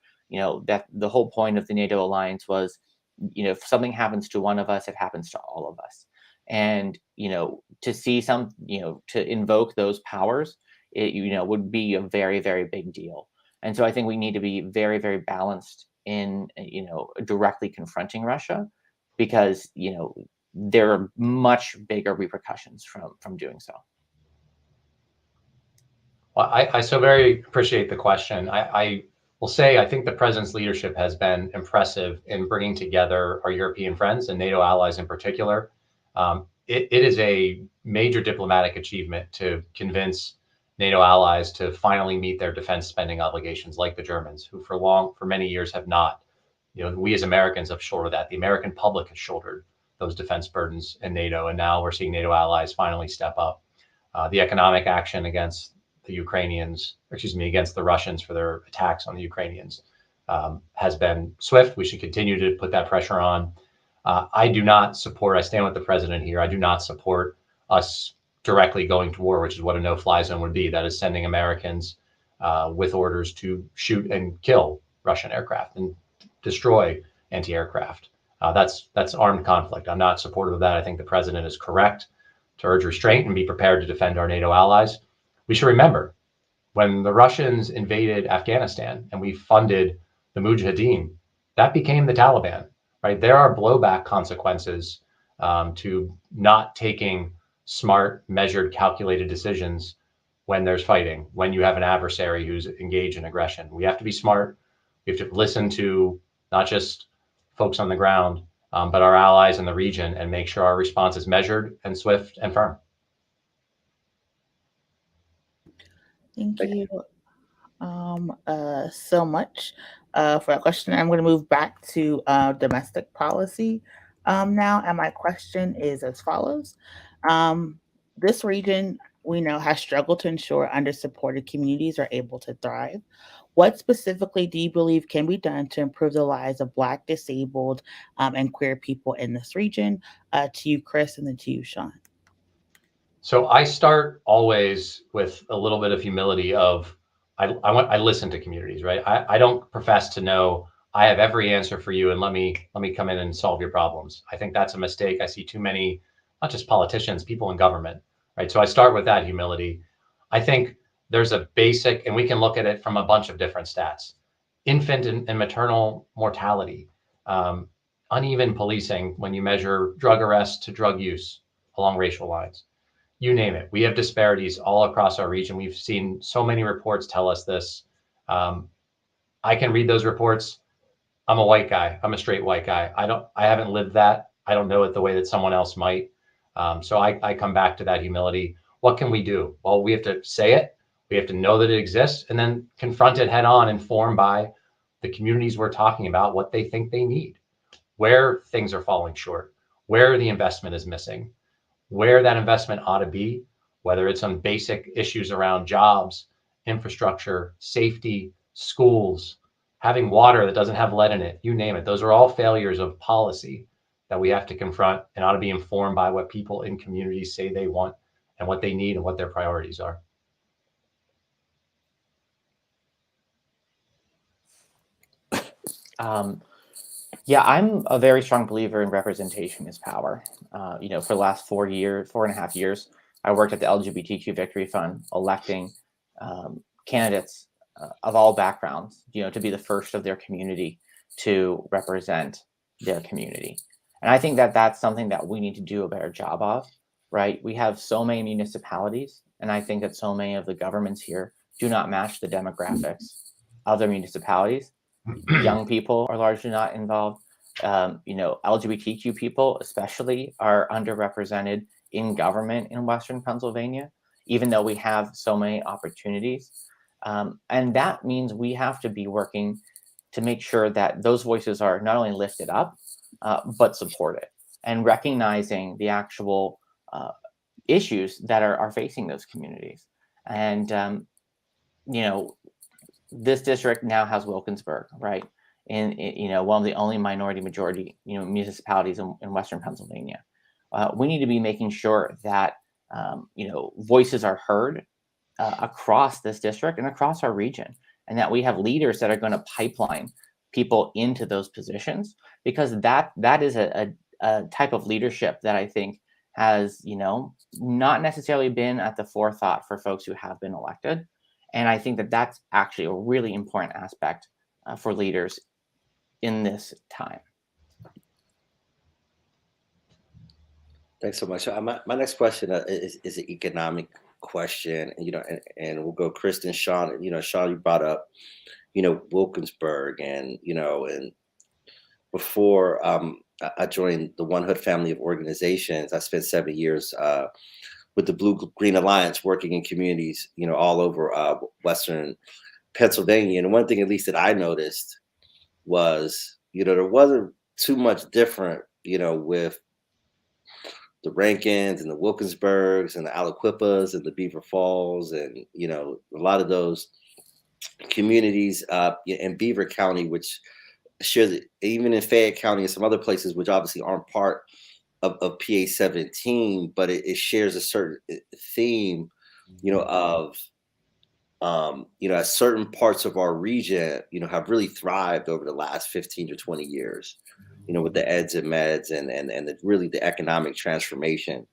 That the whole point of the NATO alliance was, if something happens to one of us, it happens to all of us. And, to see to invoke those powers, it, would be a very, very big deal. And so I think we need to be very, very balanced in, directly confronting Russia, because, there are much bigger repercussions from doing so. Well, I so very appreciate the question. I will say, I think the president's leadership has been impressive in bringing together our European friends and NATO allies in particular. It is a major diplomatic achievement to convince NATO allies to finally meet their defense spending obligations, like the Germans, who for many years have not. We as Americans have shouldered that. The American public has shouldered those defense burdens in NATO, and now we're seeing NATO allies finally step up. The economic action against the against the Russians for their attacks on the Ukrainians has been swift. We should continue to put that pressure on. I stand with the president here. I do not support us directly going to war, which is what a no-fly zone would be. That is sending Americans with orders to shoot and kill Russian aircraft and destroy anti-aircraft. That's armed conflict. I'm not supportive of that. I think the president is correct to urge restraint and be prepared to defend our NATO allies. We should remember, when the Russians invaded Afghanistan and we funded the Mujahideen, that became the Taliban, right? There are blowback consequences to not taking smart, measured, calculated decisions when there's fighting, when you have an adversary who's engaged in aggression. We have to be smart. We have to listen to not just folks on the ground, but our allies in the region, and make sure our response is measured and swift and firm. Thank you so much for that question. I'm going to move back to domestic policy now. And my question is as follows. This region, we know, has struggled to ensure under-supported communities are able to thrive. What specifically do you believe can be done to improve the lives of Black, disabled, and queer people in this region? To you, Chris, and then to you, Sean. So I start always with a little bit of humility of, I listen to communities, right? I don't profess to know I have every answer for you and let me come in and solve your problems. I think that's a mistake. I see too many, not just politicians, people in government, right? So I start with that humility. I think there's a basic, and we can look at it from a bunch of different stats: infant and maternal mortality, uneven policing when you measure drug arrests to drug use along racial lines. You name it. We have disparities all across our region. We've seen so many reports tell us this. I can read those reports. I'm a white guy. I'm a straight white guy. I haven't lived that. I don't know it the way that someone else might. So I come back to that humility. What can we do? Well, we have to say it. We have to know that it exists, and then confront it head on, informed by the communities we're talking about, what they think they need, where things are falling short, where the investment is missing, where that investment ought to be, whether it's on basic issues around jobs, infrastructure, safety, schools, having water that doesn't have lead in it, you name it. Those are all failures of policy that we have to confront, and ought to be informed by what people in communities say they want and what they need and what their priorities are. Yeah, I'm a very strong believer in representation is power. For the last 4.5 years, I worked at the LGBTQ Victory Fund, electing candidates of all backgrounds, to be the first of their community to represent their community. And I think that that's something that we need to do a better job of, right? We have so many municipalities, and I think that so many of the governments here do not match the demographics of their municipalities. Young people are largely not involved. LGBTQ people especially are underrepresented in government in Western Pennsylvania, even though we have so many opportunities. And that means we have to be working to make sure that those voices are not only lifted up, but supported, and recognizing the actual issues that are facing those communities. And, this district now has Wilkinsburg, right? In one of the only minority majority, municipalities in Western Pennsylvania. We need to be making sure that, voices are heard across this district and across our region, and that we have leaders that are going to pipeline people into those positions, because that is a type of leadership that I think has, not necessarily been at the forethought for folks who have been elected. And I think that that's actually a really important aspect for leaders in this time. Thanks so much. My next question is an economic question, and we'll go Kristen, Sean. Sean, you brought up, Wilkinsburg, and before I joined the One Hood family of organizations, I spent 7 years with the Blue Green Alliance, working in communities, all over Western Pennsylvania. And one thing, at least, that I noticed was, there wasn't too much different, with the Rankins and the Wilkinsburgs and the Aliquippas and the Beaver Falls, and a lot of those communities in Beaver County, which shares, even in Fayette County and some other places, which obviously aren't part of PA-17, but it shares a certain theme, of as certain parts of our region, have really thrived over the last 15 to 20 years, with the eds and meds and really the economic transformation,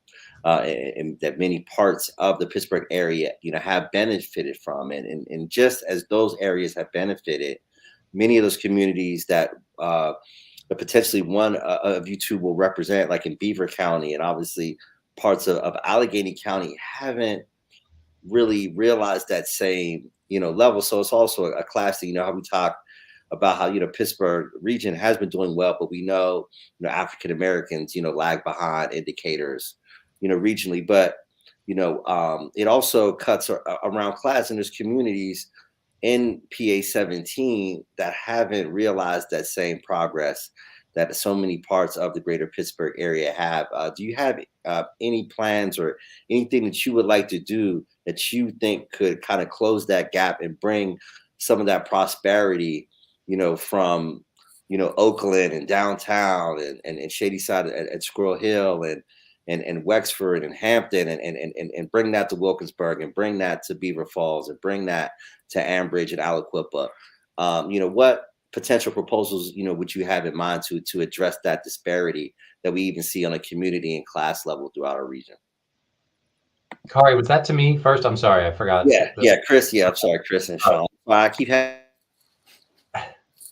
and that many parts of the Pittsburgh area, have benefited from. And just as those areas have benefited, many of those communities that potentially one of you two will represent, like in Beaver County and obviously parts of Allegheny County, haven't really realized that same, level. So it's also a class thing, how we talk about how, Pittsburgh region has been doing well, but we know, African Americans, lag behind indicators, regionally. But, it also cuts around class, and there's communities in PA-17 that haven't realized that same progress that so many parts of the greater Pittsburgh area have. Do you have any plans or anything that you would like to do that you think could kind of close that gap and bring some of that prosperity, from, Oakland and downtown and Shadyside at Squirrel Hill and Wexford and Hampton, and bring that to Wilkinsburg, and bring that to Beaver Falls, and bring that to Ambridge and Aliquippa? What potential proposals, would you have in mind to address that disparity that we even see on a community and class level throughout our region? Kari, was that to me first? I'm sorry, I forgot. Yeah, Chris. Yeah, I'm sorry, Chris and Sean. I keep having.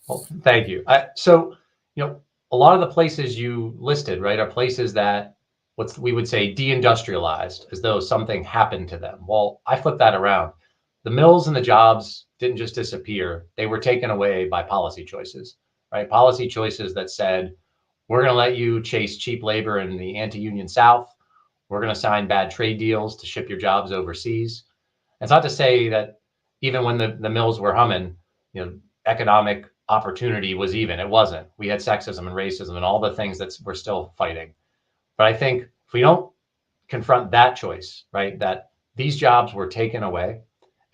Well, thank you. So, a lot of the places you listed, right, are places that we would say deindustrialized, as though something happened to them. Well, I flip that around. The mills and the jobs didn't just disappear. They were taken away by policy choices, right? Policy choices that said, we're going to let you chase cheap labor in the anti-union South. We're going to sign bad trade deals to ship your jobs overseas. It's not to say that even when the mills were humming, economic opportunity was even. It wasn't. We had sexism and racism and all the things that we're still fighting. But I think if we don't confront that choice, right, that these jobs were taken away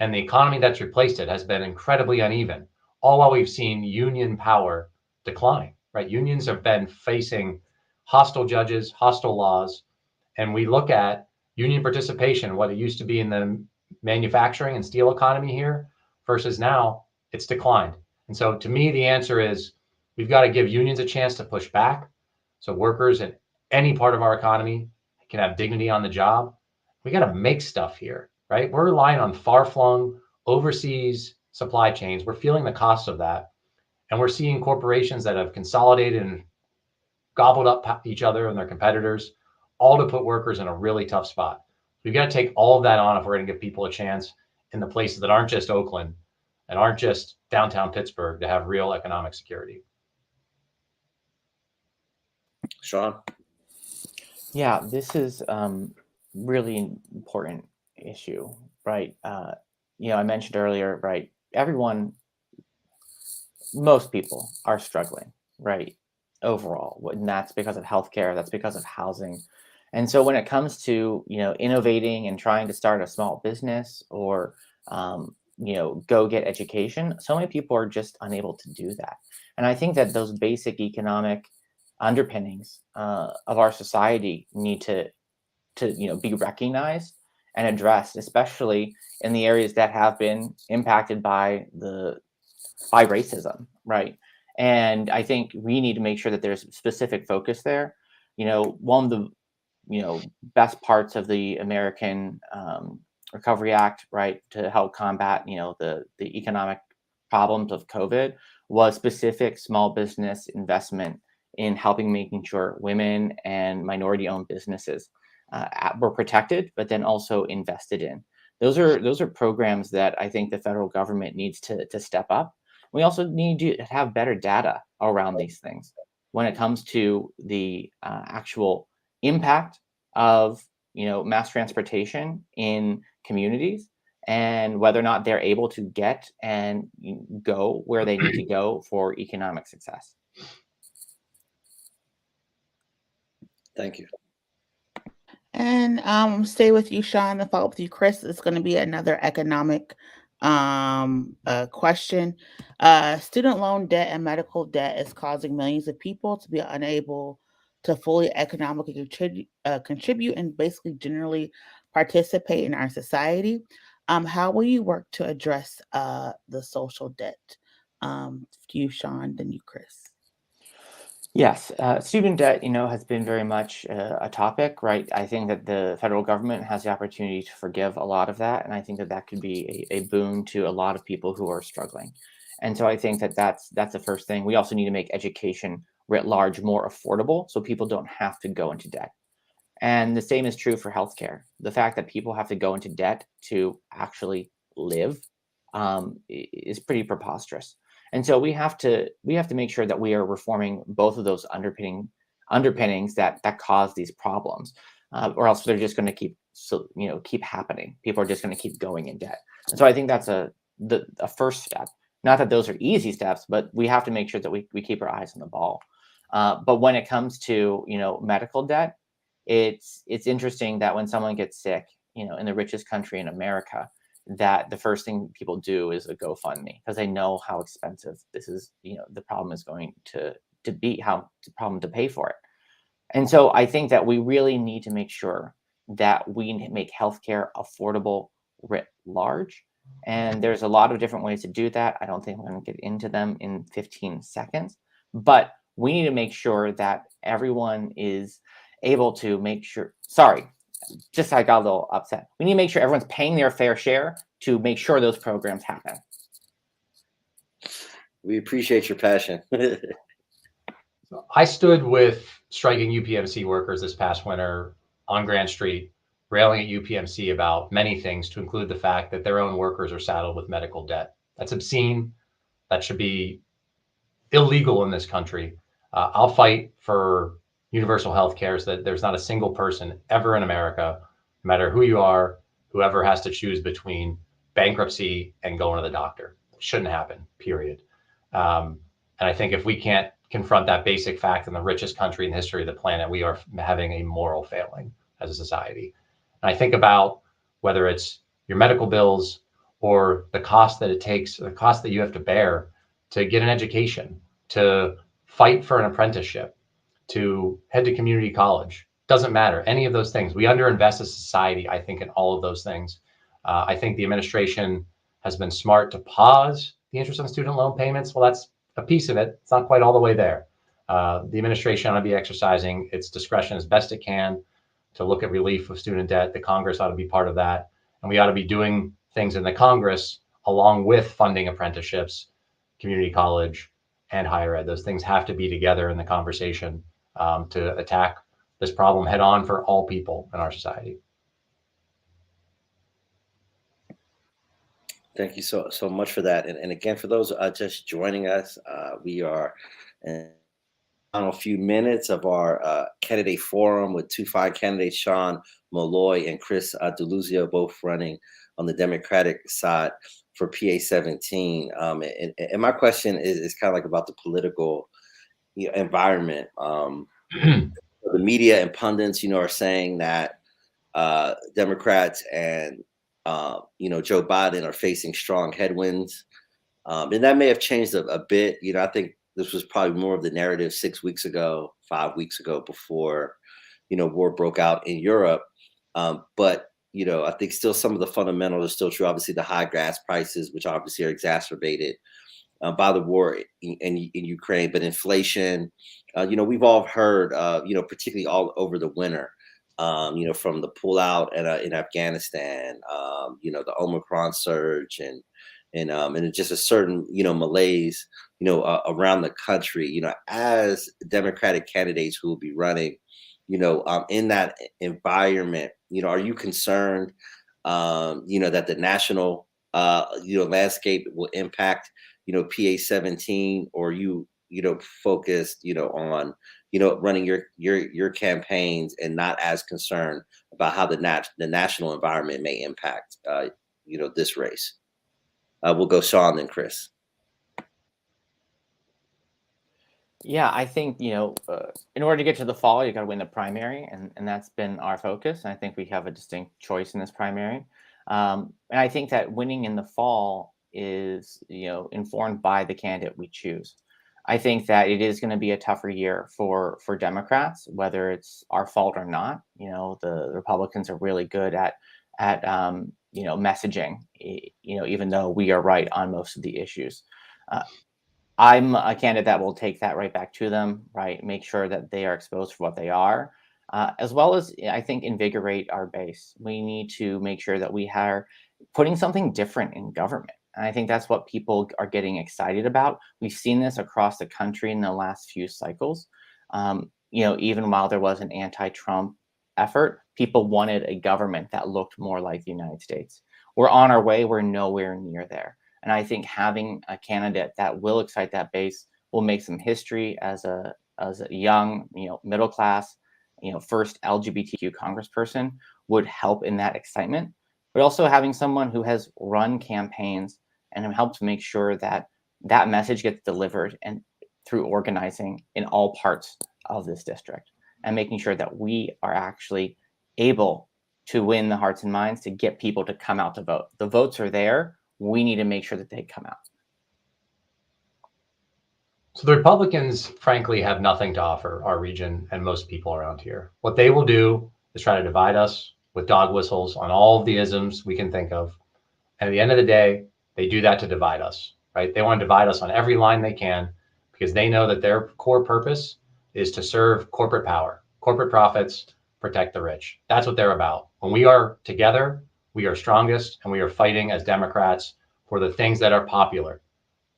and the economy that's replaced it has been incredibly uneven, all while we've seen union power decline, right? Unions have been facing hostile judges, hostile laws, and we look at union participation, what it used to be in the manufacturing and steel economy here versus now, it's declined. And so to me, the answer is we've got to give unions a chance to push back so workers in any part of our economy can have dignity on the job. We got to make stuff here, right? We're relying on far-flung overseas supply chains. We're feeling the cost of that. And we're seeing corporations that have consolidated and gobbled up each other and their competitors, all to put workers in a really tough spot. We've got to take all of that on if we're going to give people a chance in the places that aren't just Oakland and aren't just downtown Pittsburgh to have real economic security. Sean? Yeah, this is really important issue, right? I mentioned earlier, right? Most people are struggling, right? Overall, and that's because of healthcare, that's because of housing. And so when it comes to, innovating and trying to start a small business or, go get education, so many people are just unable to do that. And I think that those basic economic underpinnings of our society need to be recognized and addressed, especially in the areas that have been impacted by racism, right? And I think we need to make sure that there's specific focus there. One of the best parts of the American Recovery Act, right, to help combat, the economic problems of COVID, was specific small business investment in helping making sure women and minority-owned businesses were protected, but then also invested in. Those are programs that I think the federal government needs to step up. We also need to have better data around these things when it comes to the actual impact of mass transportation in communities, and whether or not they're able to get and go where they need to go for economic success. Thank you. And stay with you, Sean, and follow up with you, Chris. It's going to be another economic question. Student loan debt and medical debt is causing millions of people to be unable to fully economically contribute and basically generally participate in our society. How will you work to address the social debt? You, Sean, then you, Chris. Yes, student debt, has been very much a topic, right? I think that the federal government has the opportunity to forgive a lot of that, and I think that that could be a boon to a lot of people who are struggling. And so I think that that's the first thing. We also need to make education writ large more affordable, so people don't have to go into debt. And the same is true for healthcare. The fact that people have to go into debt to actually live is pretty preposterous. And so we have to make sure that we are reforming both of those underpinnings that cause these problems, or else they're just going to keep happening. People are just going to keep going in debt. And so I think that's a first step. Not that those are easy steps, but we have to make sure that we keep our eyes on the ball. But when it comes to medical debt, it's interesting that when someone gets sick, in the richest country in America, that the first thing people do is a GoFundMe, because they know how expensive this is. The problem is going to be, how the problem to pay for it. And so I think that we really need to make sure that we make healthcare affordable writ large. And there's a lot of different ways to do that. I don't think I'm going to get into them in 15 seconds, but we need to make sure that everyone is able to make sure, I got a little upset. We need to make sure everyone's paying their fair share to make sure those programs happen. We appreciate your passion. I stood with striking UPMC workers this past winter on Grand Street, railing at UPMC about many things, to include the fact that their own workers are saddled with medical debt. That's obscene. That should be illegal in this country. I'll fight for universal health care, so that there's not a single person ever in America, no matter who you are, whoever has to choose between bankruptcy and going to the doctor. It shouldn't happen, period. And I think if we can't confront that basic fact in the richest country in the history of the planet, we are having a moral failing as a society. And I think about whether it's your medical bills or the cost that it takes, the cost that you have to bear to get an education, to fight for an apprenticeship, to head to community college. Doesn't matter. Any of those things. We underinvest as a society, I think, in all of those things. I think the administration has been smart to pause the interest on student loan payments. Well, that's a piece of it. It's not quite all the way there. The administration ought to be exercising its discretion as best it can to look at relief of student debt. The Congress ought to be part of that. And we ought to be doing things in the Congress along with funding apprenticeships, community college, and higher ed. Those things have to be together in the conversation to attack this problem head on for all people in our society. Thank you so much for that. And again, for those just joining us, we are in a few minutes of our candidate forum with two fine candidates, Sean Meloy and Chris Deluzio, both running on the Democratic side for PA-17. And my question is kind of like about the political environment. The media and pundits, are saying that Democrats and Joe Biden are facing strong headwinds. And that may have changed a bit. I think this was probably more of the narrative 6 weeks ago, 5 weeks ago, before, war broke out in Europe. But, I think still some of the fundamentals are still true. Obviously, the high gas prices, which obviously are exacerbated by the war in Ukraine, but inflation, we've all heard, particularly all over the winter, from the pullout in Afghanistan, the Omicron surge, and just a certain, malaise, around the country, as Democratic candidates who will be running, in that environment, are you concerned, that the national, landscape will impact, PA-17, or focused, on, running your campaigns and not as concerned about how the national environment may impact, this race? We'll go Sean, then Chris. Yeah, I think, in order to get to the fall, you got to win the primary, and that's been our focus. And I think we have a distinct choice in this primary. And I think that winning in the fall is, informed by the candidate we choose. I think that it is going to be a tougher year for Democrats, whether it's our fault or not. The Republicans are really good at messaging, even though we are right on most of the issues. I'm a candidate that will take that right back to them, right? Make sure that they are exposed for what they are, as well as, I think, invigorate our base. We need to make sure that we are putting something different in government. And I think that's what people are getting excited about. We've seen this across the country in the last few cycles. Even while there was an anti-Trump effort, people wanted a government that looked more like the United States. We're on our way. We're nowhere near there. And I think having a candidate that will excite that base will make some history as a young, middle class, first LGBTQ congressperson would help in that excitement. But also having someone who has run campaigns and helped make sure that that message gets delivered and through organizing in all parts of this district, and making sure that we are actually able to win the hearts and minds to get people to come out to vote. The votes are there. We need to make sure that they come out. So the Republicans, frankly, have nothing to offer our region and most people around here. What they will do is try to divide us with dog whistles on all of the isms we can think of. And at the end of the day, they do that to divide us, right? They want to divide us on every line they can, because they know that their core purpose is to serve corporate power, corporate profits, protect the rich. That's what they're about. When we are together, we are strongest, and we are fighting as Democrats for the things that are popular,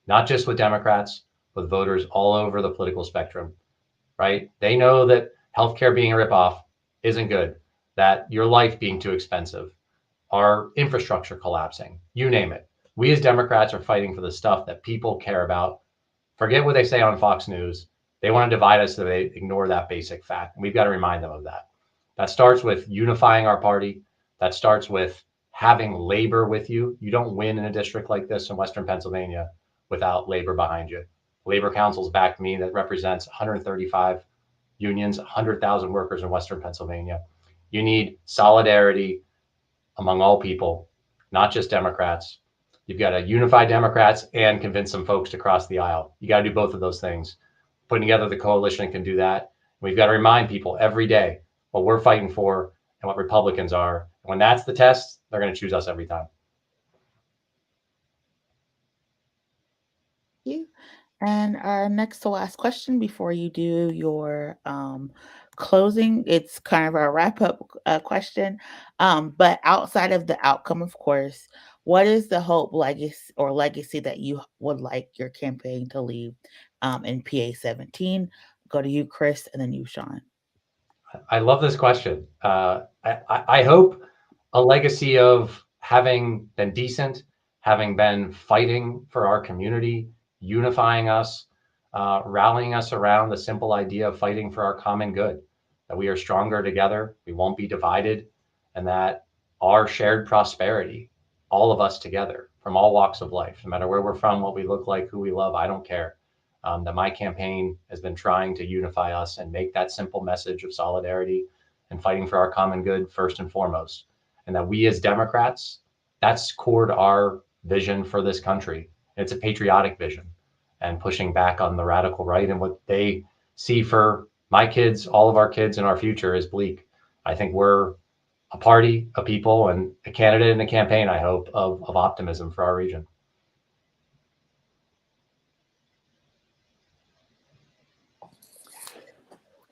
not just with Democrats, with voters all over the political spectrum, right? They know that healthcare being a ripoff isn't good, that your life being too expensive, our infrastructure collapsing, you name it. We as Democrats are fighting for the stuff that people care about. Forget what they say on Fox News. They want to divide us so they ignore that basic fact. And we've got to remind them of that. That starts with unifying our party. That starts with having labor with you. You don't win in a district like this in Western Pennsylvania without labor behind you. Labor Council's backed me, that represents 135 unions, 100,000 workers in Western Pennsylvania. You need solidarity among all people, not just Democrats. You've got to unify Democrats and convince some folks to cross the aisle. You got to do both of those things. Putting together the coalition can do that. We've got to remind people every day what we're fighting for and what Republicans are. When that's the test, they're going to choose us every time. Thank you. And our next to last question before you do your closing, it's kind of a wrap up question. But outside of the outcome, of course, what is the hope, legacy that you would like your campaign to leave in PA-17? Go to you, Chris, and then you, Sean. I love this question. I hope a legacy of having been decent, having been fighting for our community, unifying us, rallying us around the simple idea of fighting for our common good, that we are stronger together, we won't be divided, and that our shared prosperity, all of us together from all walks of life, no matter where we're from, what we look like, who we love, I don't care. That my campaign has been trying to unify us and make that simple message of solidarity and fighting for our common good first and foremost. And that we as Democrats, that's core to our vision for this country. It's a patriotic vision, and pushing back on the radical right and what they see for my kids, all of our kids, and our future is bleak. I think we're a party, a people, and a candidate and a campaign, I hope, of optimism for our region.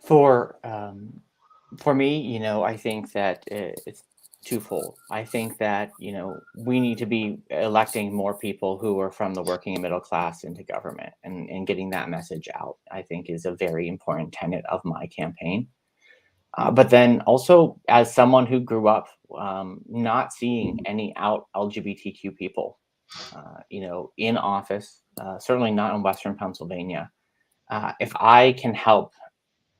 For For me, I think that it's twofold. I think that, we need to be electing more people who are from the working and middle class into government, and getting that message out, I think, is a very important tenet of my campaign. But then also, as someone who grew up not seeing any out LGBTQ people, in office, certainly not in Western Pennsylvania, if I can help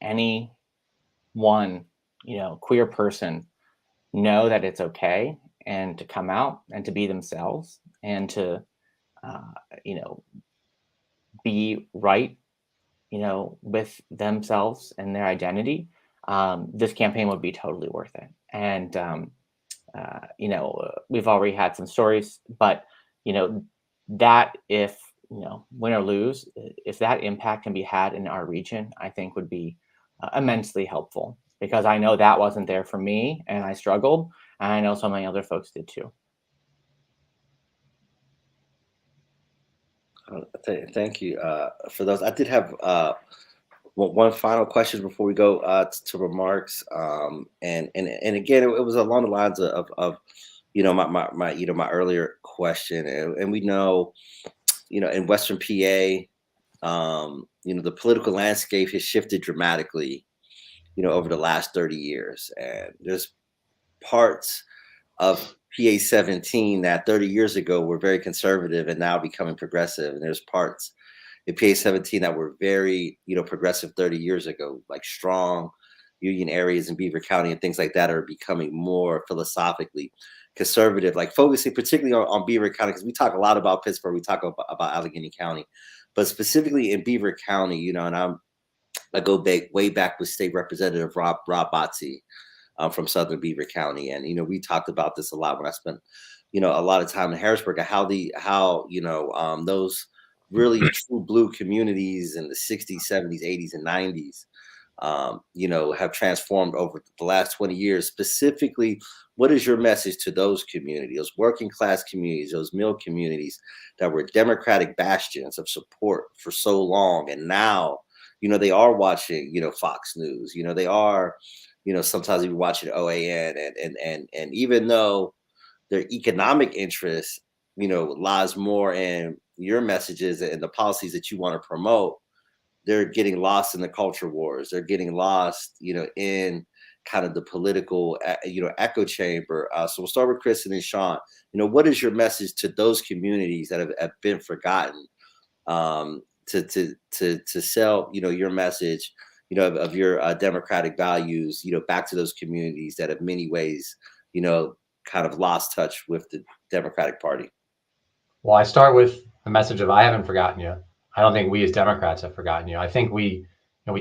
any one, queer person know that it's okay, and to come out and to be themselves, and to, uh, you know, be right, with themselves and their identity, this campaign would be totally worth it. And, we've already had some stories, but, that if, win or lose, if that impact can be had in our region, I think would be immensely helpful, because I know that wasn't there for me and I struggled. And I know so many other folks did too. Thank you for those. I did have one final question before we go to remarks. And again, it was along the lines of my earlier question, and we know, in Western PA, the political landscape has shifted dramatically, over the last 30 years, and there's parts of PA-17 that 30 years ago were very conservative and now becoming progressive. And there's parts in PA-17 that were very, progressive 30 years ago, like strong union areas in Beaver County and things like that are becoming more philosophically conservative, like focusing particularly on Beaver County, because we talk a lot about Pittsburgh, we talk about Allegheny County, but specifically in Beaver County, and I go way back with State Representative Rob Botzi, from Southern Beaver County. And, we talked about this a lot when I spent, a lot of time in Harrisburg, how those really true blue communities in the 60s, 70s, 80s, and 90s, have transformed over the last 20 years. Specifically, what is your message to those communities, those working class communities, those mill communities that were Democratic bastions of support for so long? And now, they are watching, Fox News, they are, sometimes even watching OAN, and even though their economic interest, lies more in your messages and the policies that you want to promote, they're getting lost in the culture wars. They're getting lost, in kind of the political, echo chamber. So we'll start with Chris and then Sean. What is your message to those communities that have been forgotten, to sell, your message, of your democratic values, back to those communities that have many ways, kind of lost touch with the Democratic Party? Well, I start with the message of I haven't forgotten you. I don't think we as Democrats have forgotten you. I think we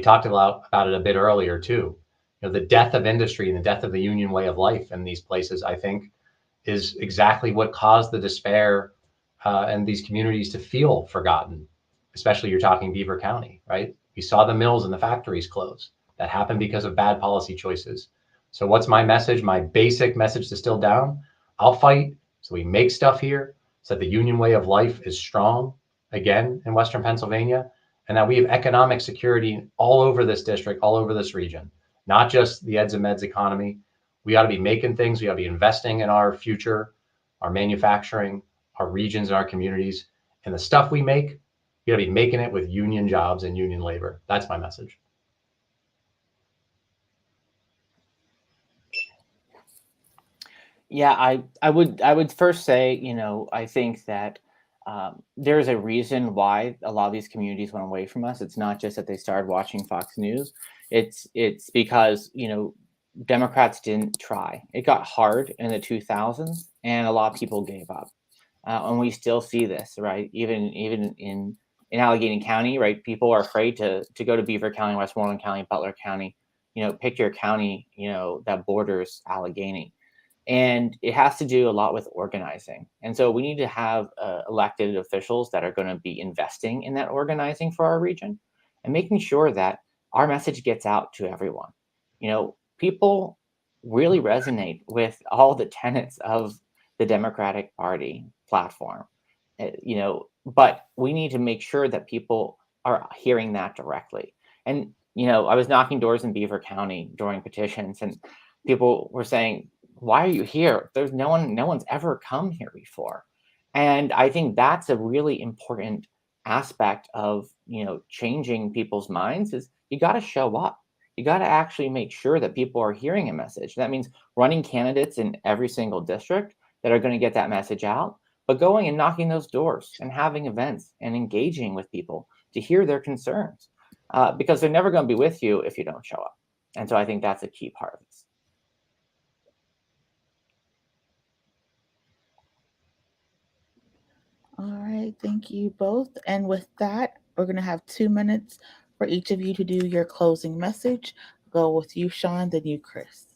talked about it a bit earlier too. The death of industry and the death of the union way of life in these places, I think, is exactly what caused the despair and these communities to feel forgotten. Especially you're talking Beaver County, right? We saw the mills and the factories close. That happened because of bad policy choices. So what's my message? My basic message distilled down: I'll fight so we make stuff here, so that the union way of life is strong again in Western Pennsylvania, and that we have economic security all over this district, all over this region, not just the eds and meds economy. We ought to be making things. We ought to be investing in our future, our manufacturing, our regions, and our communities. And the stuff we make, we ought to be making it with union jobs and union labor. That's my message. Yeah, I would first say, I think that there's a reason why a lot of these communities went away from us. It's not just that they started watching Fox News. It's because, Democrats didn't try. It got hard in the 2000s, and a lot of people gave up. And we still see this, right? Even in Allegheny County, right? People are afraid to go to Beaver County, Westmoreland County, Butler County. Pick your county, that borders Allegheny. And it has to do a lot with organizing. And so we need to have elected officials that are going to be investing in that organizing for our region, and making sure that our message gets out to everyone. People really resonate with all the tenets of the Democratic Party platform, but we need to make sure that people are hearing that directly. And I was knocking doors in Beaver County during petitions, and people were saying, "Why are you here? There's no one's ever come here before." And I think that's a really important aspect of, changing people's minds is you got to show up. You got to actually make sure that people are hearing a message. That means running candidates in every single district that are going to get that message out, but going and knocking those doors and having events and engaging with people to hear their concerns, because they're never going to be with you if you don't show up. And so I think that's a key part of this. All right, thank you both. And with that, we're going to have 2 minutes for each of you to do your closing message. Go with you, Sean, then you, Chris.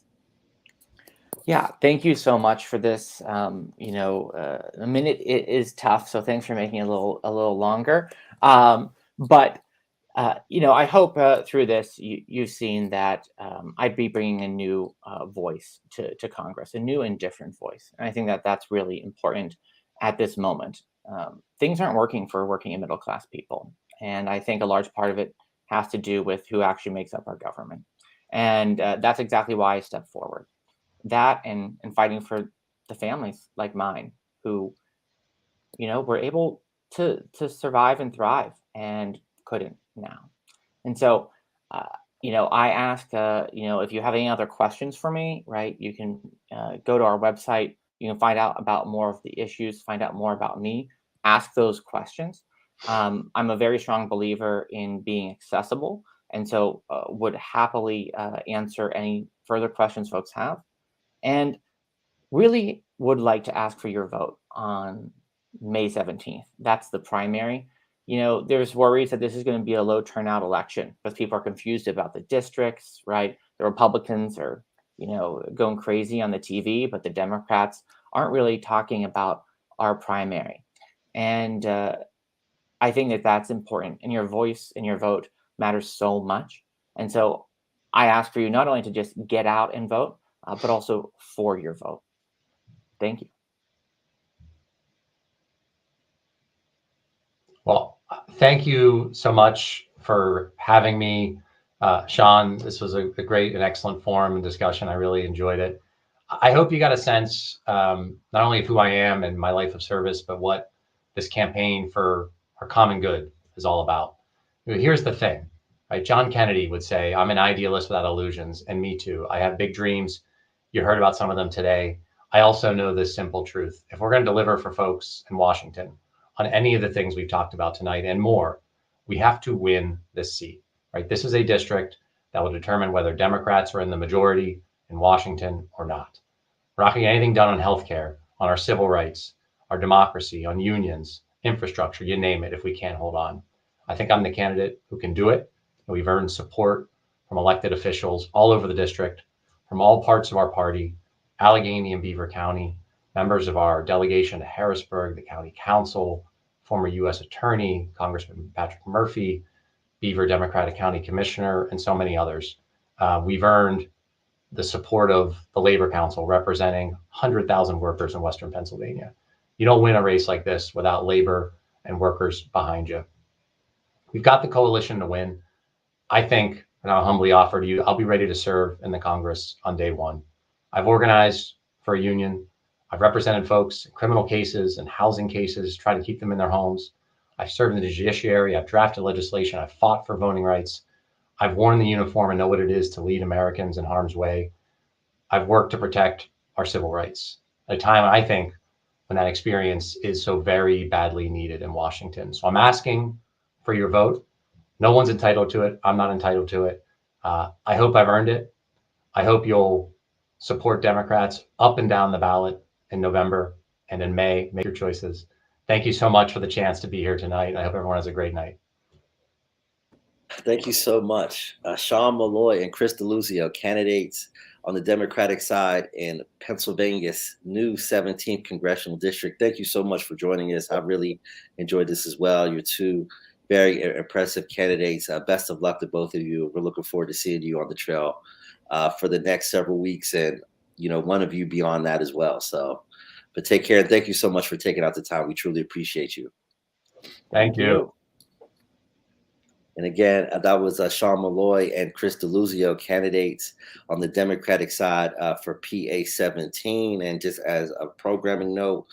Yeah, thank you so much for this. A minute is tough, so thanks for making it a little longer. But I hope through this you've seen that I'd be bringing a new voice to Congress, a new and different voice, and I think that that's really important at this moment. Things aren't working for working and middle class people, and I think a large part of it has to do with who actually makes up our government, and that's exactly why I stepped forward. That and fighting for the families like mine who, were able to survive and thrive and couldn't now. And so, I ask, if you have any other questions for me, right, you can go to our website. You can find out about more of the issues, find out more about me, ask those questions. I'm a very strong believer in being accessible. And so would happily answer any further questions folks have. And really would like to ask for your vote on May 17th. That's the primary. There's worries that this is going to be a low turnout election because people are confused about the districts, right? The Republicans are, going crazy on the TV, but the Democrats aren't really talking about our primary. And I think that that's important. And your voice and your vote matters so much. And so I ask for you not only to just get out and vote, but also for your vote. Thank you. Well, thank you so much for having me. Sean, this was a great and excellent forum and discussion. I really enjoyed it. I hope you got a sense not only of who I am and my life of service, but what this campaign for our common good is all about. Here's the thing, right? John Kennedy would say, I'm an idealist without illusions, and me too. I have big dreams. You heard about some of them today. I also know this simple truth. If we're going to deliver for folks in Washington on any of the things we've talked about tonight and more, we have to win this seat, right? This is a district that will determine whether Democrats are in the majority in Washington or not. We're not going to get anything done on healthcare, on our civil rights, our democracy, on unions, infrastructure, you name it, if we can't hold on. I think I'm the candidate who can do it. And we've earned support from elected officials all over the district, from all parts of our party, Allegheny and Beaver County, members of our delegation to Harrisburg, the county council, former U.S. attorney, Congressman Patrick Murphy, Beaver Democratic County Commissioner, and so many others. We've earned the support of the Labor Council, representing 100,000 workers in Western Pennsylvania. You don't win a race like this without labor and workers behind you. We've got the coalition to win. I think, and I'll humbly offer to you, I'll be ready to serve in the Congress on day one. I've organized for a union. I've represented folks in criminal cases and housing cases, try to keep them in their homes. I've served in the judiciary. I've drafted legislation. I've fought for voting rights. I've worn the uniform and know what it is to lead Americans in harm's way. I've worked to protect our civil rights at a time, I think, when that experience is so very badly needed in Washington. So I'm asking for your vote. No one's entitled to it. I'm not entitled to it. I hope I've earned it. I hope you'll support Democrats up and down the ballot in November and in May. Make your choices. Thank you so much for the chance to be here tonight. I hope everyone has a great night. Thank you so much. Sean Meloy and Chris Deluzio, candidates on the Democratic side in Pennsylvania's new 17th Congressional District. Thank you so much for joining us. I really enjoyed this as well. You're two very impressive candidates. Best of luck to both of you. We're looking forward to seeing you on the trail for the next several weeks, and one of you beyond that as well. So, but take care, and thank you so much for taking out the time. We truly appreciate you. Thank you. And again, that was Sean Meloy and Chris Deluzio, candidates on the Democratic side for PA-17. And just as a programming note,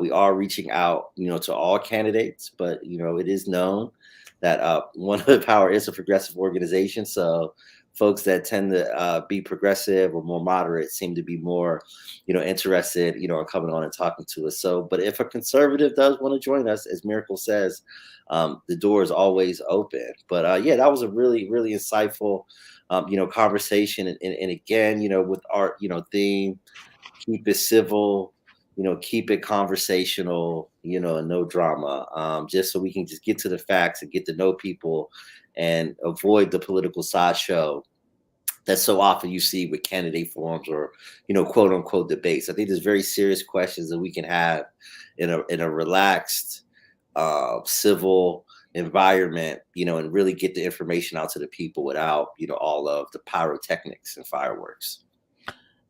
we are reaching out, to all candidates, but it is known that One Hood Power is a progressive organization. So folks that tend to be progressive or more moderate seem to be more, interested, in coming on and talking to us. So, but if a conservative does want to join us, as Miracle says, the door is always open. But yeah, that was a really, really insightful, conversation. And again, with our, theme, keep it civil, keep it conversational, and no drama, just so we can just get to the facts and get to know people and avoid the political sideshow that so often you see with candidate forums or quote unquote debates. I think there's very serious questions that we can have in a relaxed, civil environment, and really get the information out to the people without all of the pyrotechnics and fireworks.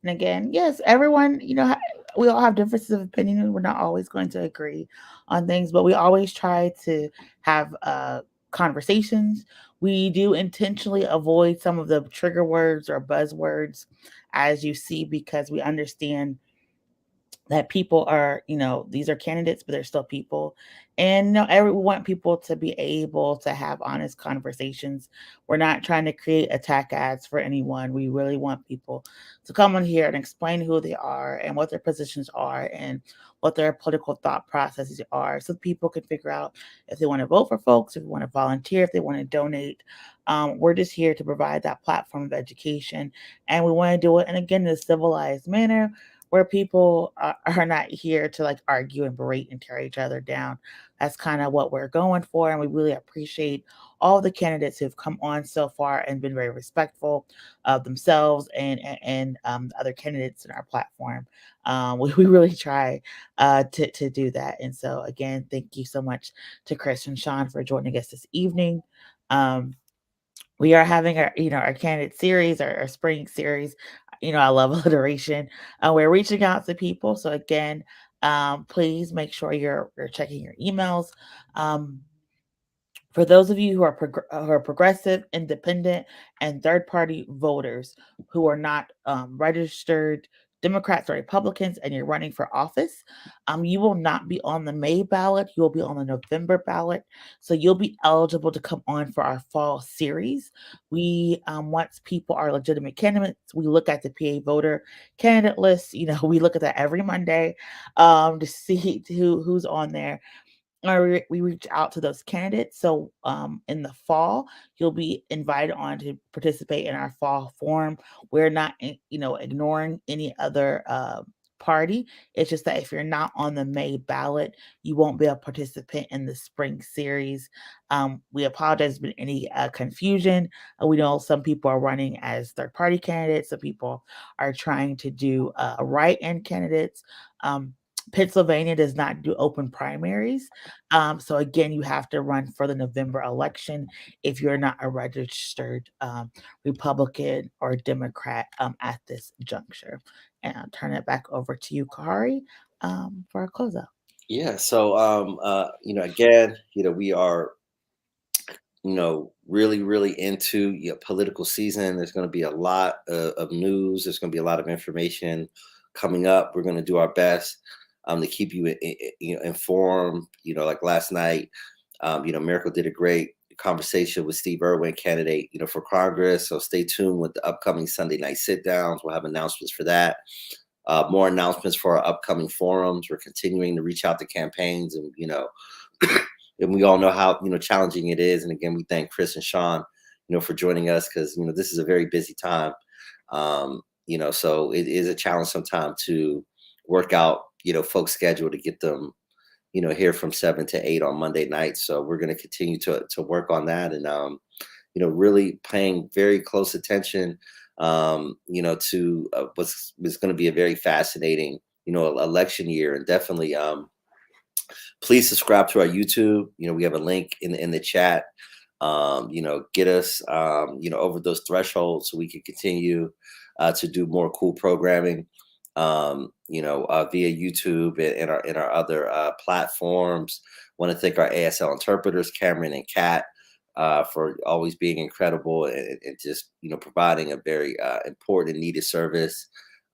And again, yes, everyone, we all have differences of opinion, and we're not always going to agree on things, but we always try to have conversations. We do intentionally avoid some of the trigger words or buzzwords, as you see, because we understand that people are, these are candidates, but they're still people. And we want people to be able to have honest conversations. We're not trying to create attack ads for anyone. We really want people to come on here and explain who they are and what their positions are and what their political thought processes are, so people can figure out if they want to vote for folks, if they want to volunteer, if they want to donate. We're just here to provide that platform of education, and we want to do it, and again, in a civilized manner, where people are not here to like argue and berate and tear each other down. That's kind of what we're going for. And we really appreciate all the candidates who've come on so far and been very respectful of themselves and the other candidates in our platform. We really try to do that. And so again, thank you so much to Chris and Sean for joining us this evening. We are having our candidate series, our spring series. I love alliteration. We're reaching out to people. So again, please make sure you're checking your emails. For those of you who are progressive, independent, and third-party voters who are not registered Democrats or Republicans, and you're running for office, you will not be on the May ballot. You will be on the November ballot. So you'll be eligible to come on for our fall series. We, once people are legitimate candidates, we look at the PA voter candidate list. We look at that every Monday to see who's on there. We reach out to those candidates. So in the fall, you'll be invited on to participate in our fall forum. We're not, ignoring any other party. It's just that if you're not on the May ballot, you won't be a participant in the spring series. We apologize if there's been any confusion. We know some people are running as third-party candidates. Some people are trying to do write-in candidates. Pennsylvania does not do open primaries. So again, you have to run for the November election if you're not a registered Republican or Democrat at this juncture. And I'll turn it back over to you, Kari, for a closeout. Yeah. So, again, we are, really, really into political season. There's going to be a lot of news. There's going to be a lot of information coming up. We're going to do our best to keep you, informed. Like last night, Miracle did a great conversation with Steve Irwin, candidate, for Congress. So stay tuned with the upcoming Sunday night sit downs. We'll have announcements for that. More announcements for our upcoming forums. We're continuing to reach out to campaigns, and and we all know how challenging it is. And again, we thank Chris and Sean, for joining us, because this is a very busy time. So it is a challenge sometimes to work out folks' schedule to get them here from 7 to 8 on Monday nights. So we're going to continue to work on that, and really paying very close attention to what's going to be a very fascinating election year. And definitely please subscribe to our YouTube. We have a link in the chat. Get us over those thresholds so we can continue to do more cool programming via YouTube and our other platforms. Want to thank our ASL interpreters, Cameron and Kat, for always being incredible and just providing a very important and needed service,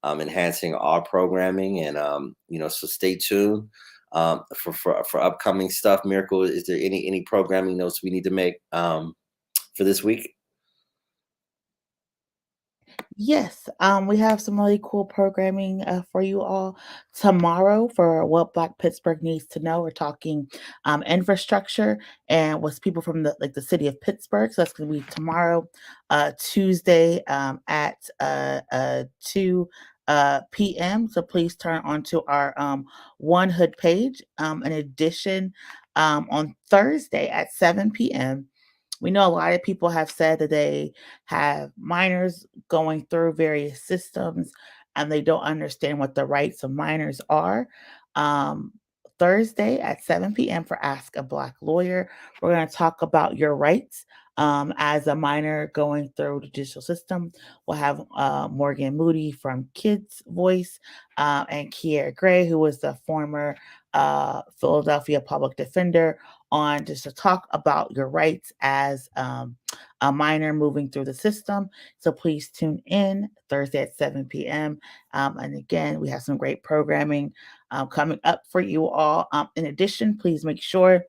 enhancing our programming, and so stay tuned for upcoming stuff. Miracle, is there any programming notes we need to make for this week? Yes, we have some really cool programming for you all tomorrow for what Black Pittsburgh needs to know. We're talking infrastructure and what's people from the city of Pittsburgh. So that's going to be tomorrow, Tuesday at 2 p.m. So please turn onto our One Hood page. In addition, on Thursday at 7 p.m. We know a lot of people have said that they have minors going through various systems and they don't understand what the rights of minors are. Um, Thursday at 7 p.m. for Ask a Black Lawyer, we're going to talk about your rights as a minor going through the judicial system. We'll have Morgan Moody from Kids Voice and Kiera Gray, who was the former Philadelphia public defender, on just to talk about your rights as a minor moving through the system. So please tune in Thursday at 7 p.m. And again, we have some great programming coming up for you all. In addition, please make sure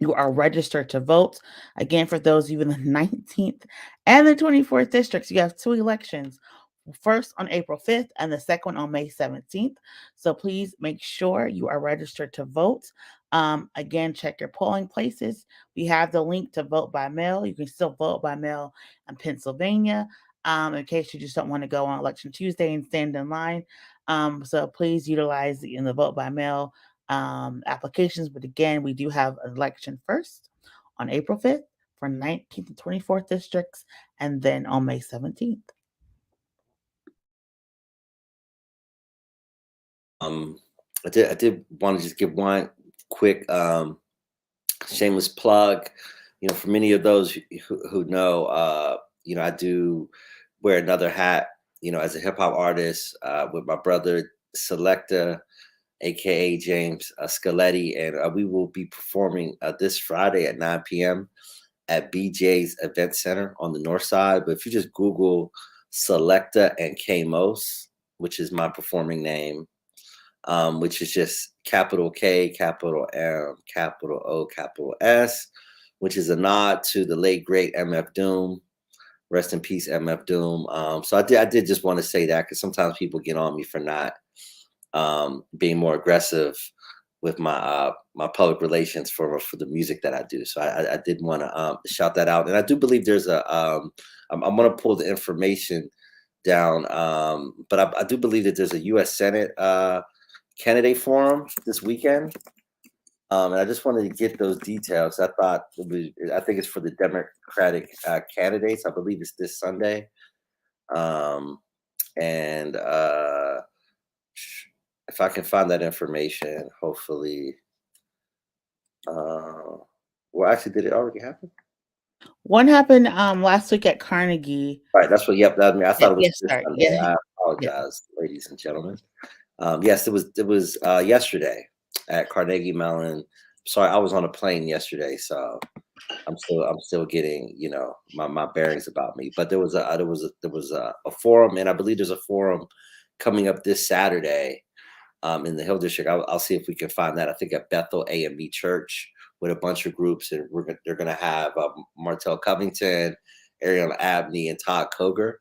you are registered to vote. Again, for those of you in the 19th and the 24th districts, you have 2 elections. First on April 5th and the second on May 17th. So please make sure you are registered to vote. Again, check your polling places. We have the link to vote by mail. You can still vote by mail in Pennsylvania in case you just don't want to go on Election Tuesday and stand in line. So please utilize the vote by mail applications. But again, we do have an election first on April 5th for 19th and 24th districts, and then on May 17th. I did want to just give one quick shameless plug. For many of those who know, I do wear another hat, as a hip hop artist with my brother Selecta, aka James Scaletti, and we will be performing this Friday at 9 p.m. at BJ's Event Center on the North Side. But if you just Google Selecta and K-Mos, which is my performing name, which is just capital K, capital M, capital O, capital S, which is a nod to the late great MF Doom. Rest in peace, MF Doom. So I did just want to say that, because sometimes people get on me for not being more aggressive with my my public relations for the music that I do. So I did want to shout that out, and I do believe there's a I'm going to pull the information down, but I do believe that there's a U.S. Senate Candidate Forum this weekend, and I just wanted to get those details. I think it's for the Democratic candidates. I believe it's this Sunday, and if I can find that information, hopefully. Well, actually, did it already happen? One happened last week at Carnegie. Right, that's what. Yep, that was me. I thought it was Yes, this sir. Sunday. Yeah. I apologize, ladies and gentlemen. Yes, it was yesterday at Carnegie Mellon. Sorry, I was on a plane yesterday, so I'm still getting my bearings about me. But there was a forum, and I believe there's a forum coming up this Saturday in the Hill District. I'll see if we can find that. I think at Bethel AME Church, with a bunch of groups, and they're going to have Martell Covington, Ariel Abney, and Todd Cogar,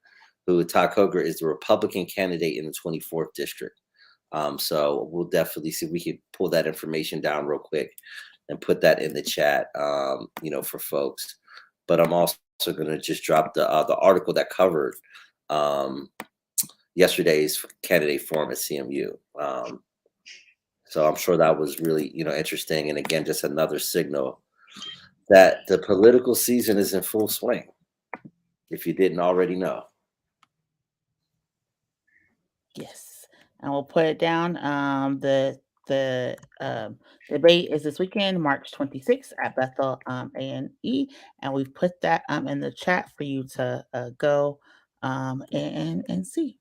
Todd Cogar is the Republican candidate in the 24th district. So we'll definitely see if we can pull that information down real quick and put that in the chat, for folks. But I'm also going to just drop the article that covered yesterday's candidate forum at CMU. So I'm sure that was really, interesting. And again, just another signal that the political season is in full swing, if you didn't already know. Yes, and we'll put it down. The debate is this weekend, March 26th at Bethel A&E, and we've put that in the chat for you to go and see.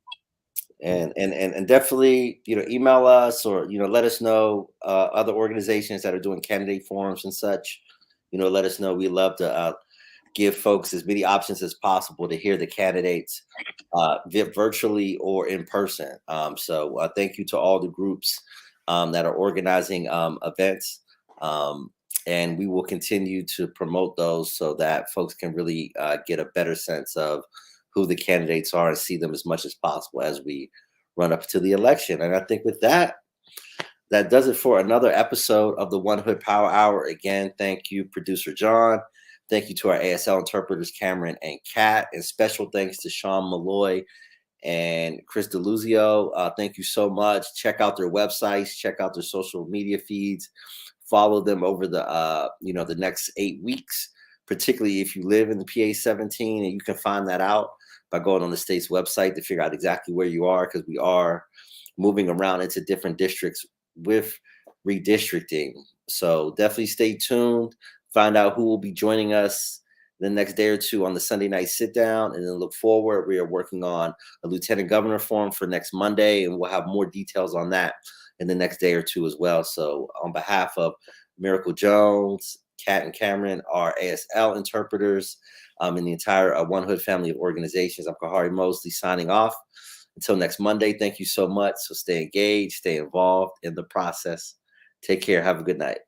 And definitely, email us, or let us know other organizations that are doing candidate forums and such. let us know. We love to give folks as many options as possible to hear the candidates virtually or in person. So thank you to all the groups that are organizing events. And we will continue to promote those so that folks can really get a better sense of who the candidates are and see them as much as possible as we run up to the election. And I think with that, that does it for another episode of the One Hood Power Hour. Again, thank you, producer John. Thank you to our ASL interpreters, Cameron and Kat. And special thanks to Sean Meloy and Chris Deluzio. Thank you so much. Check out their websites. Check out their social media feeds. Follow them over the next 8 weeks, particularly if you live in the PA-17, and you can find that out by going on the state's website to figure out exactly where you are, because we are moving around into different districts with redistricting. So definitely stay tuned. Find out who will be joining us the next day or two on the Sunday night sit down, and then look forward. We are working on a lieutenant governor forum for next Monday, and we'll have more details on that in the next day or two as well. So on behalf of Miracle Jones, Kat and Cameron, our ASL interpreters, and the entire One Hood family of organizations, I'm Kahari Mosley signing off. Until next Monday, thank you so much. So stay engaged, stay involved in the process. Take care. Have a good night.